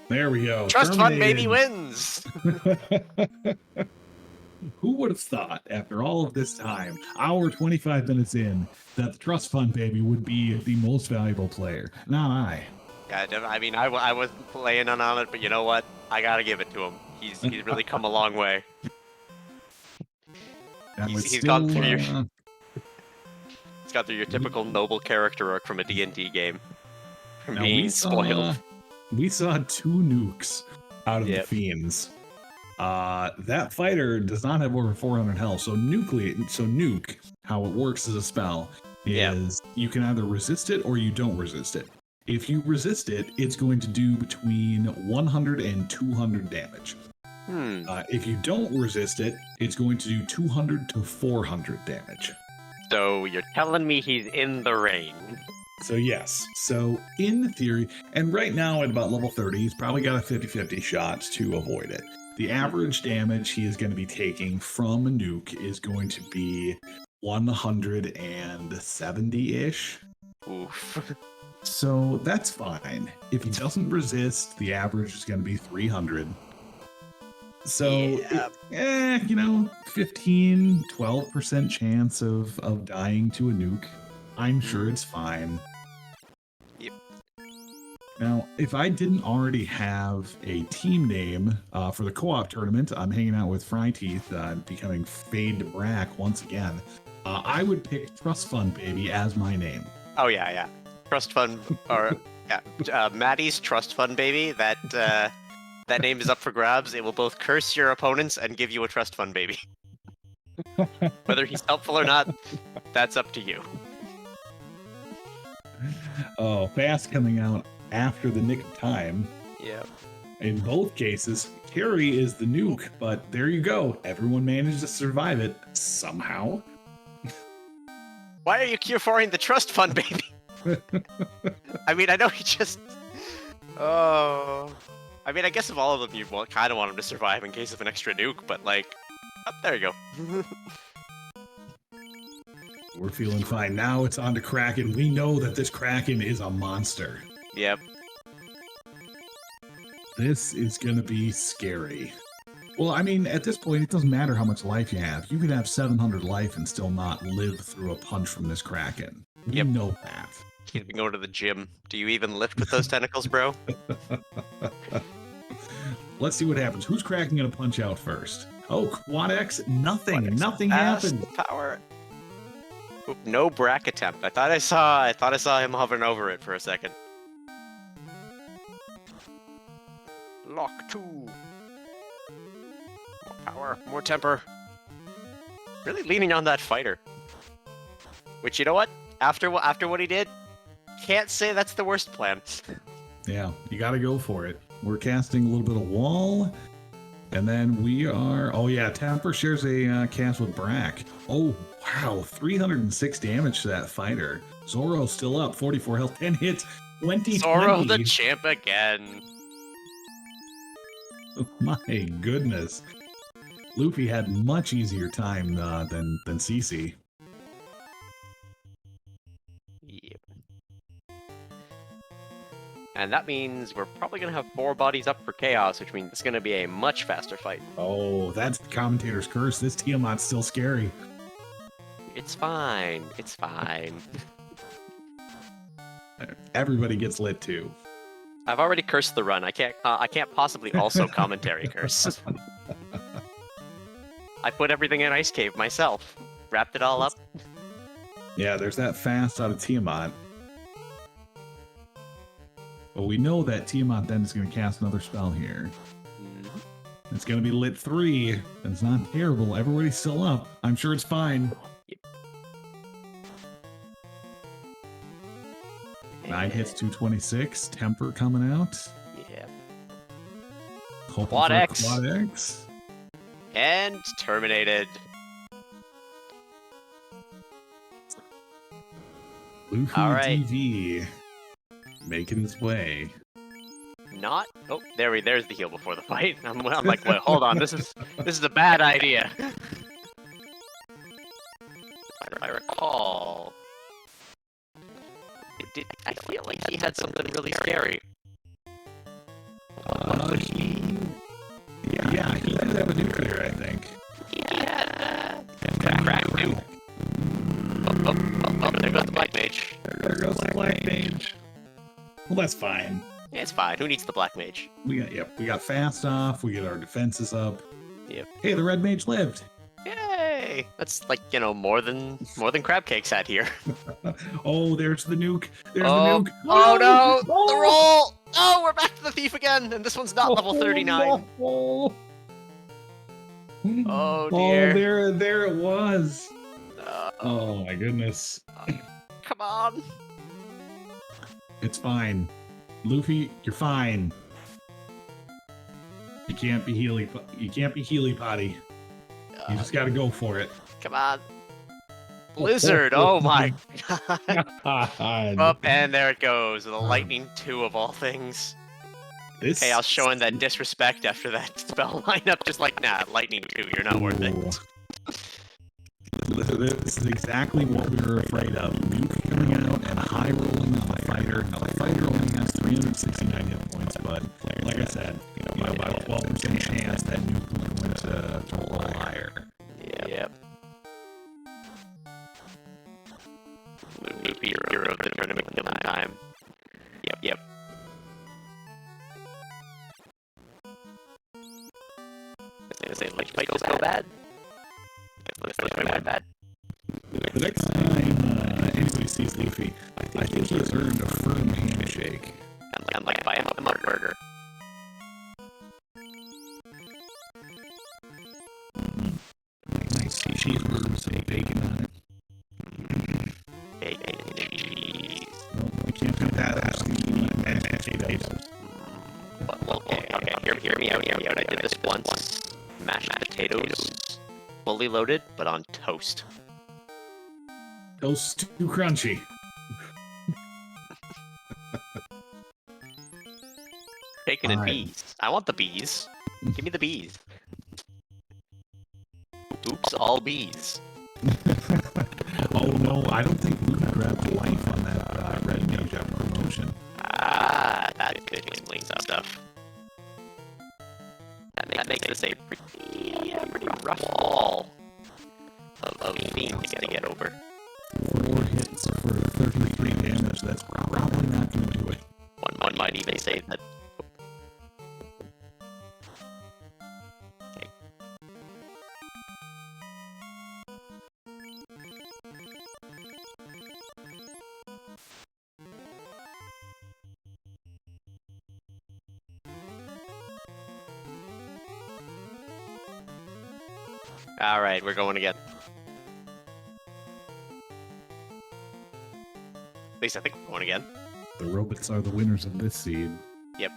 There we go. Trust fund baby wins! Who would have thought, after all of this time, hour 25 minutes in, that the trust fund baby would be the most valuable player? Not I. Yeah, I mean, I wasn't playing on it, but you know what? I gotta give it to him. He's really come a long way. He's gone through your... He's gone through your typical noble character arc from a D&D game. From being spoiled. We saw 2 nukes out of the fiends. That fighter does not have over 400 health, so nuke, how it works as a spell, is you can either resist it or you don't resist it. If you resist it, it's going to do between 100 and 200 damage. If you don't resist it, it's going to do 200 to 400 damage. So you're telling me he's in the range. So yes, so in theory, and right now at about level 30, he's probably got a 50-50 shot to avoid it. The average damage he is going to be taking from a nuke is going to be 170-ish. Oof. So that's fine. If he doesn't resist, the average is going to be 300. So, 15, 12% chance of dying to a nuke. I'm sure it's fine. Yep. Now, if I didn't already have a team name for the co-op tournament, I'm hanging out with Fryteeth, becoming Fade to Brack once again. I would pick Trust Fund Baby as my name. Oh yeah. Trust Fund, or Maddie's Trust Fund Baby. That name is up for grabs. It will both curse your opponents and give you a Trust Fund Baby. Whether he's helpful or not, that's up to you. Oh, fast coming out after the nick of time. Yeah. In both cases, Carrie is the nuke, but there you go. Everyone managed to survive it somehow. Why are you Q4ing the Trust Fund Baby? I mean, I know he just... Oh... I mean, I guess of all of them, you kind of want him to survive in case of an extra nuke, but like... Oh, there you go. We're feeling fine. Now it's on to Kraken. We know that this Kraken is a monster. Yep. This is going to be scary. Well, I mean, at this point, it doesn't matter how much life you have. You could have 700 life and still not live through a punch from this Kraken. We know that. Can't even go to the gym. Do you even lift with those tentacles, bro? Let's see what happens. Who's Kraken going to punch out first? Oh, Quad X, nothing. Quad X Nothing fast happened. Power. Oop, no Brack attempt. I thought I saw him hovering over it for a second. Lock 2. More power, more temper. Really leaning on that fighter. Which, you know what? After what he did, can't say that's the worst plan. Yeah, you got to go for it. We're casting a little bit of wall. And then we are... Oh, yeah, Temper shares a cast with Brack. Oh, wow, 306 damage to that fighter. Zoro's still up, 44 health, 10 hits, 20. Zoro the champ again. Oh, my goodness. Luffy had much easier time than CC. Yep. And that means we're probably going to have 4 bodies up for Chaos, which means it's going to be a much faster fight. Oh, that's the commentator's curse. This Tiamat's still scary. It's fine. It's fine. Everybody gets lit too. I've already cursed the run. I can't possibly also commentary curse. I put everything in Ice Cave myself. Wrapped it all up. Yeah, there's that fast out of Tiamat. But we know that Tiamat then is going to cast another spell here. It's going to be lit 3. It's not terrible. Everybody's still up. I'm sure it's fine. Yep. 9 hits, 226. Temper coming out. Yeah. Hoping Quad for X. Quad X. And terminated. Luffy All right. TV making his way. Not. Oh, there's the heal before the fight. I'm like, wait, hold on. This is a bad idea. If I recall, I feel like he had something really scary. Yeah, he did have a nuclear, I think. He had crack too. Oh, there goes the Black Mage. There goes the Black Mage. Well, that's fine. Yeah, it's fine. Who needs the Black Mage? We got fast off. We get our defenses up. Yep. Hey, the Red Mage lived. Yay! That's like, more than Crab Cakes had here. Oh, there's the nuke. There's Oh, the nuke. oh no! The Oh! roll! Oh, we're back to the thief again, and this one's not level 39. Oh, Oh oh, dear. there it was. Uh, Oh my goodness. Come on. It's fine. Luffy, you're fine. You can't be Healy potty. You just gotta go for it. Come on. Blizzard, oh my god. Up, and there it goes. The Lightning 2 of all things. This Chaos showing that disrespect after that spell lineup. Just like, nah, Lightning 2, you're not worth it. This is exactly what we were afraid of. Nuke coming out and high rolling on the fighter. Now the fighter only has 369 hit points, but like I said, about a 12% chance that Nuke was going to roll higher. Yep. Luffy hero tournament killing time. Yep. I was gonna say, like, fights go bad. Let's go bad. The next time anybody sees Luffy, I think he has earned a firm handshake. I'm like, buy him a burger. Nice cheeseburger with some bacon on it. Bacon and cheese. No, we can't do that. That's mashed potatoes. Well, okay, hear me out. I did this once. Mashed potatoes, fully loaded, but on toast. Toast too crunchy. Bacon and Fine. bees. I want the bees. Give me the bees. Oops, all bees. Oh no, I don't think Luna grabbed a life on that red mage out promotion. Ah, that could explain some stuff. That makes this a pretty rough wall of fiends to get over. 4 hits for 33 damage. That's probably not going to do it. One might even say that. Okay. All right, we're going again. At least I think we're going again. The robots are the winners of this seed. Yep.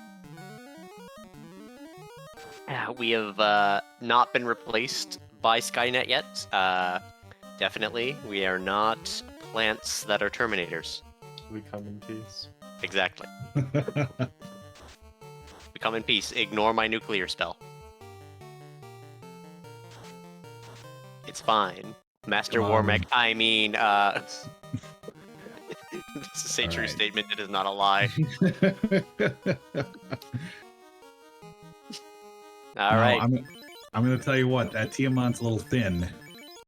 We have not been replaced by Skynet yet. Definitely. We are not plants that are Terminators. We come in peace. Exactly. We come in peace. Ignore my nuclear spell. It's fine. Master War Mech. I mean, this is a true statement. It is not a lie. All right. I'm going to tell you what, that Tiamat's a little thin,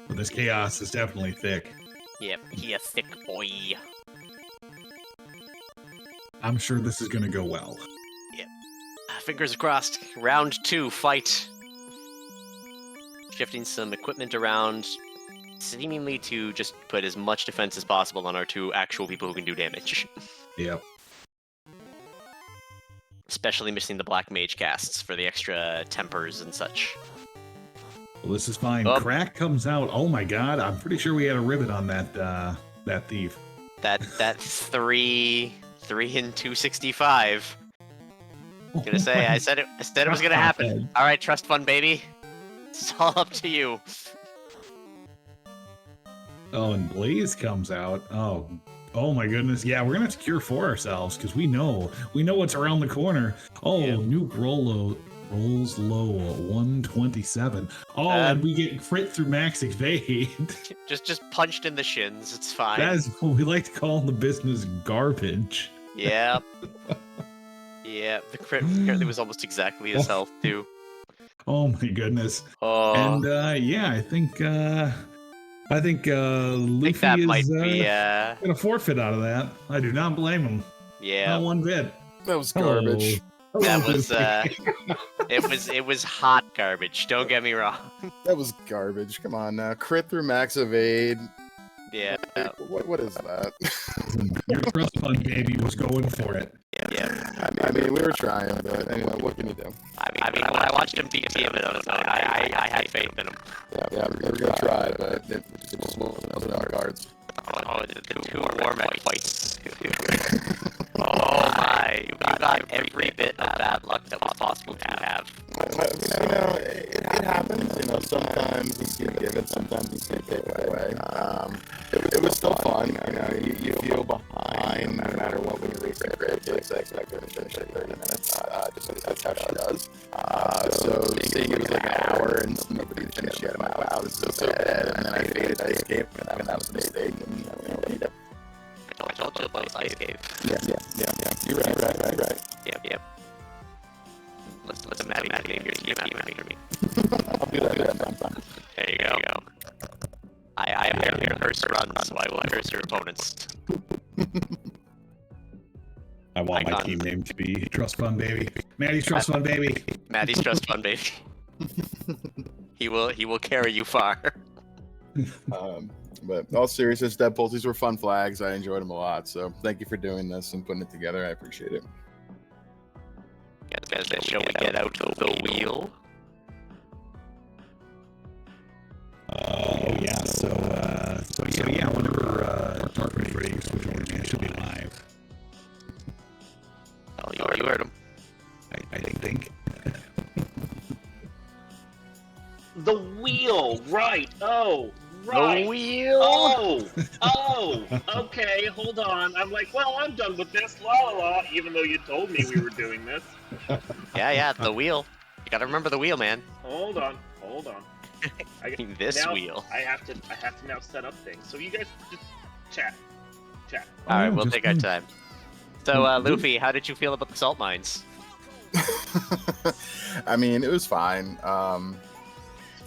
but this chaos is definitely thick. Yep, he a thick boy. I'm sure this is going to go well. Yep. Fingers crossed. Round 2, fight. Shifting some equipment around, seemingly to just put as much defense as possible on our 2 actual people who can do damage. Yep. Especially missing the black mage casts for the extra tempers and such. Well, this is fine. Oh. Crack comes out. Oh my god, I'm pretty sure we had a ribbit on that thief. That 3 and 265. Gonna say I said it was gonna happen. All right, trust fund baby. It's all up to you. Oh, and Blaze comes out. Oh my goodness. Yeah, we're gonna have to cure for ourselves because we know what's around the corner. Oh, yeah. Nuke rolls low 127. Oh, and we get crit through max evade. just punched in the shins. It's fine. That is what we like to call in the business garbage. Yeah. Yeah, the crit was almost exactly his health too. Oh my goodness. Oh. And yeah, I think Luffy that is might be gonna forfeit out of that. I do not blame him. Yeah. Not one bit. That was garbage. That was it was hot garbage. Don't get me wrong. That was garbage. Come on now. Crit through max evade. Yeah. What is that? Your trust fund baby was going for it. Yeah. I mean, we were trying, but anyway, what can you do? I mean, when I watched him beat him on his own, I had faith in him. Yeah, we were gonna try, but it just wasn't our cards. Oh, the 2 War Mech fights. Oh my! You got every bit of bad luck that was possible to have. You know, it happens. You know, sometimes you can give it, sometimes you can take it away. It was still fun. You know, you feel behind no matter what we release it. It's like going to finish like 30 minutes. Just that's how she does. So seeing it was like an hour and nobody finished yet. I'm like, wow, this is so bad. And then I faded the escape, and that was a mistake. And we don't need it. I told you about Ice Cave. Yeah. You're right. Yep. Let's Maddie name your team after me. I'll do that. There you go. I am here to curse runs, so I will curse your opponents. I want my team name to be Trust Fund Baby. Maddie's Trust Fund Baby. Maddie's Trust Fund Baby. He will carry you far. But in all seriousness, Deadpool, these were fun flags. I enjoyed them a lot. So thank you for doing this and putting it together. I appreciate it. Shall we get out the wheel? Oh yeah. So yeah. Whenever Dark Mage breaks, which should be live. Oh, you heard him. I think. The wheel, right? Oh, right. The wheel. Oh. Okay. Hold on. I'm like, well, I'm done with this. La la la. Even though you told me we were doing this. Yeah. The wheel. You gotta remember the wheel, man. Hold on. This now, wheel. I have to now set up things. So you guys just chat. All right, yeah, we'll just take our fine. time. So, Mm, Luffy, how did you feel about the salt mines? I mean, it was fine. Full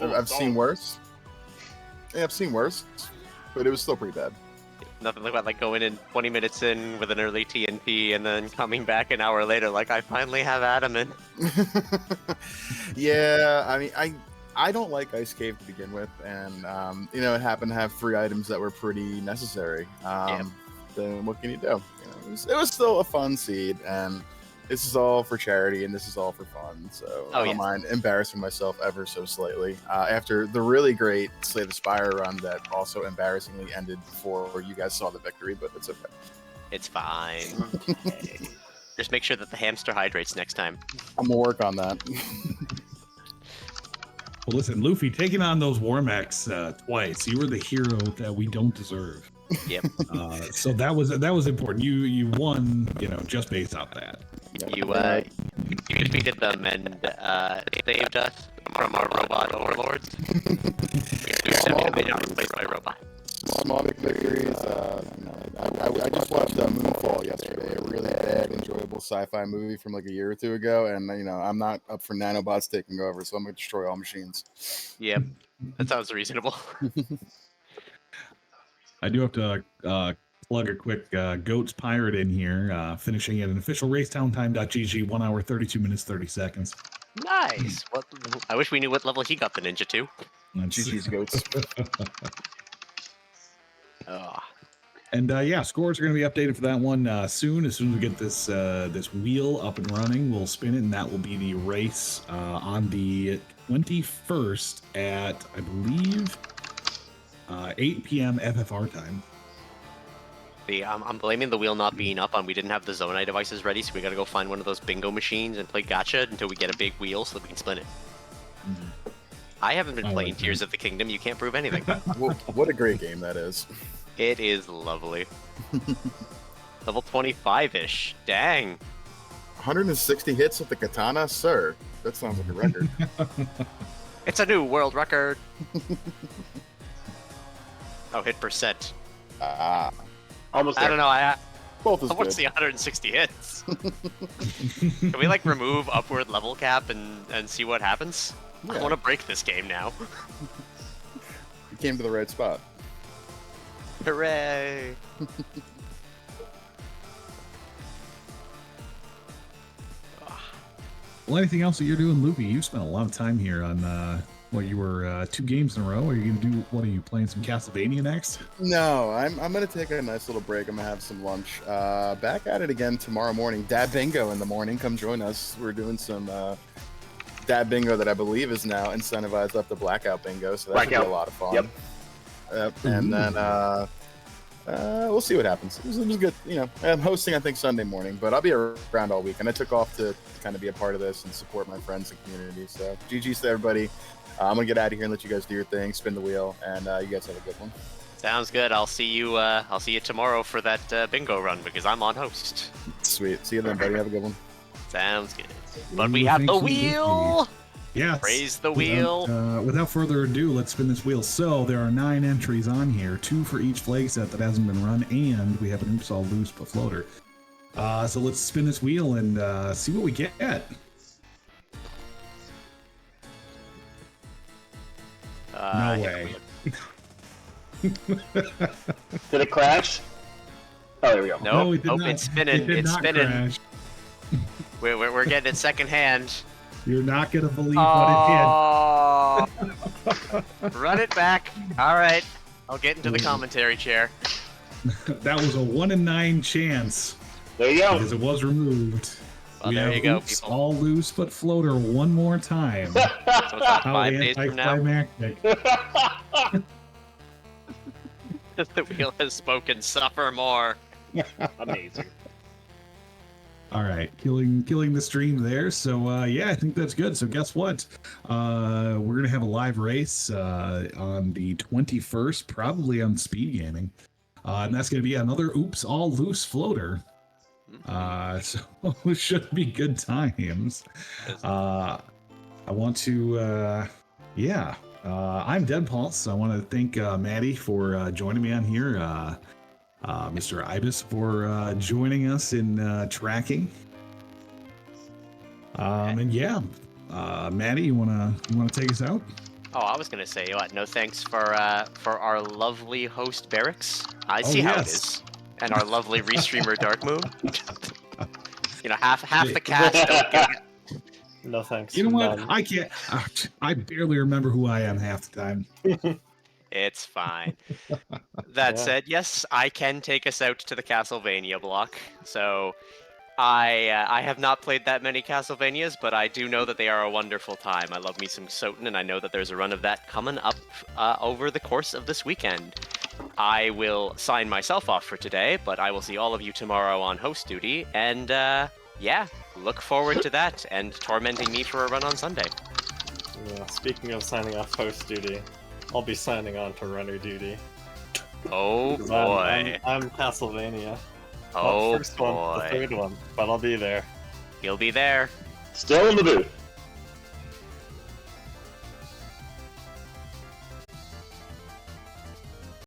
of I've seen salt. worse. Yeah, I've seen worse, but it was still pretty bad. Nothing like going in 20 minutes in with an early TNT and then coming back an hour later like, I finally have adamant. Yeah, I mean, I don't like Ice Cave to begin with, and it happened to have 3 items that were pretty necessary. Then what can you do? It was still a fun seed, and this is all for charity, and this is all for fun. So I don't mind embarrassing myself ever so slightly. After the really great Slay the Spire run that also embarrassingly ended before you guys saw the victory, but it's okay. It's fine. Just make sure that the hamster hydrates next time. I'm gonna work on that. Well, listen, Luffy, taking on those Warmechs twice, you were the hero that we don't deserve. Yep. So that was important. You won, just based off that. You defeated them and saved us from our robot overlords. They got replaced by robot. Small victories. I just watched Moonfall yesterday, a really bad, enjoyable sci-fi movie from like a year or 2 ago, and I'm not up for nanobots taking over, so I'm gonna destroy all machines. Yep, that sounds reasonable. I do have to plug a quick Goats Pirate in here, finishing at an official racetowntime.gg, 1 hour, 32 minutes, 30 seconds. Nice. I wish we knew what level he got the ninja to. GG's Goats. Oh. And scores are going to be updated for that one soon. As soon as we get this wheel up and running, we'll spin it, and that will be the race on the 21st at, I believe, 8 p.m. FFR time. I'm blaming the wheel not being up on we didn't have the Zonai devices ready, so we got to go find one of those bingo machines and play gacha until we get a big wheel so that we can spin it. Mm-hmm. I haven't been playing Tears of the Kingdom. You can't prove anything. What a great game that is. It is lovely. Level 25-ish. Dang. 160 hits with the katana? Sir, that sounds like a record. It's a new world record. Oh, hit percent. Almost I there. don't know. Both is I want to good. see 160 hits. Can we remove upward level cap and see what happens? I Yeah. want to break this game now. You came to the right spot. Hooray! Well, anything else that you're doing, Luffy? You spent a lot of time here on you were 2 games in a row. Are you gonna do? What are you playing? Some Castlevania next? No, I'm gonna take a nice little break. I'm gonna have some lunch. Back at it again tomorrow morning. Dad Bingo in the morning. Come join us. We're doing some Dad Bingo that I believe is now incentivized up to Blackout Bingo, so that should be a lot of fun. Yep. And then we'll see what happens. It was good. I'm hosting I think Sunday morning, but I'll be around all week. And I took off to kind of be a part of this and support my friends and community. So GG's to everybody. I'm gonna get out of here and let you guys do your thing, spin the wheel, and you guys have a good one. Sounds good. I'll see you tomorrow for that bingo run because I'm on host. Sweet. See you then, buddy. Have a good one. Sounds good. But we have the wheel. Yes. Praise the wheel. Without further ado, let's spin this wheel. So there are 9 entries on here, 2 for each flag set that hasn't been run, and we have an oops all loose but floater. So let's spin this wheel and see what we get. No way. Did it crash? Oh, there we go. No, it did not. it's spinning. It did It's not spinning. crash. We're getting it secondhand. You're not gonna believe what Run it back. All right. I'll get into the commentary chair. it hit. That was a 1 in 9 chance There you go. because it was removed. Well, We there have you go, oops, people. all loose but floater one more time. So it's not How 5 days from now. anticlimactic. The wheel has spoken. Suffer more. Amazing. All right, killing the stream there. So I think that's good. So guess what? We're gonna have a live race on the 21st, probably on Speed Gaming, and that's gonna be another oops all loose floater. So it should be good times. I want to I'm Dead Pulse. I want to thank Maddie for joining me on here. Mr. Ibis for joining us in tracking. And yeah, Maddie, you wanna take us out? Oh, I was gonna say, what? No thanks for our lovely host Barracks. I see how it yes. is, and our lovely restreamer Dark Moon. You know, half the cast don't get it. No thanks. You know what? none. I can't. I barely remember who I am half the time. It's fine. That Yeah. said, yes, I can take us out to the Castlevania block. So, I have not played that many Castlevanias, but I do know that they are a wonderful time. I love me some Soten, and I know that there's a run of that coming up over the course of this weekend. I will sign myself off for today, but I will see all of you tomorrow on host duty, and yeah, look forward to that and tormenting me for a run on Sunday. Yeah, speaking of signing off host duty, I'll be signing on to runner duty. Oh 'Cause boy. I'm Castlevania. Oh Not the first one, the boy. third one, but I'll be there. He'll be there. Still in the booth.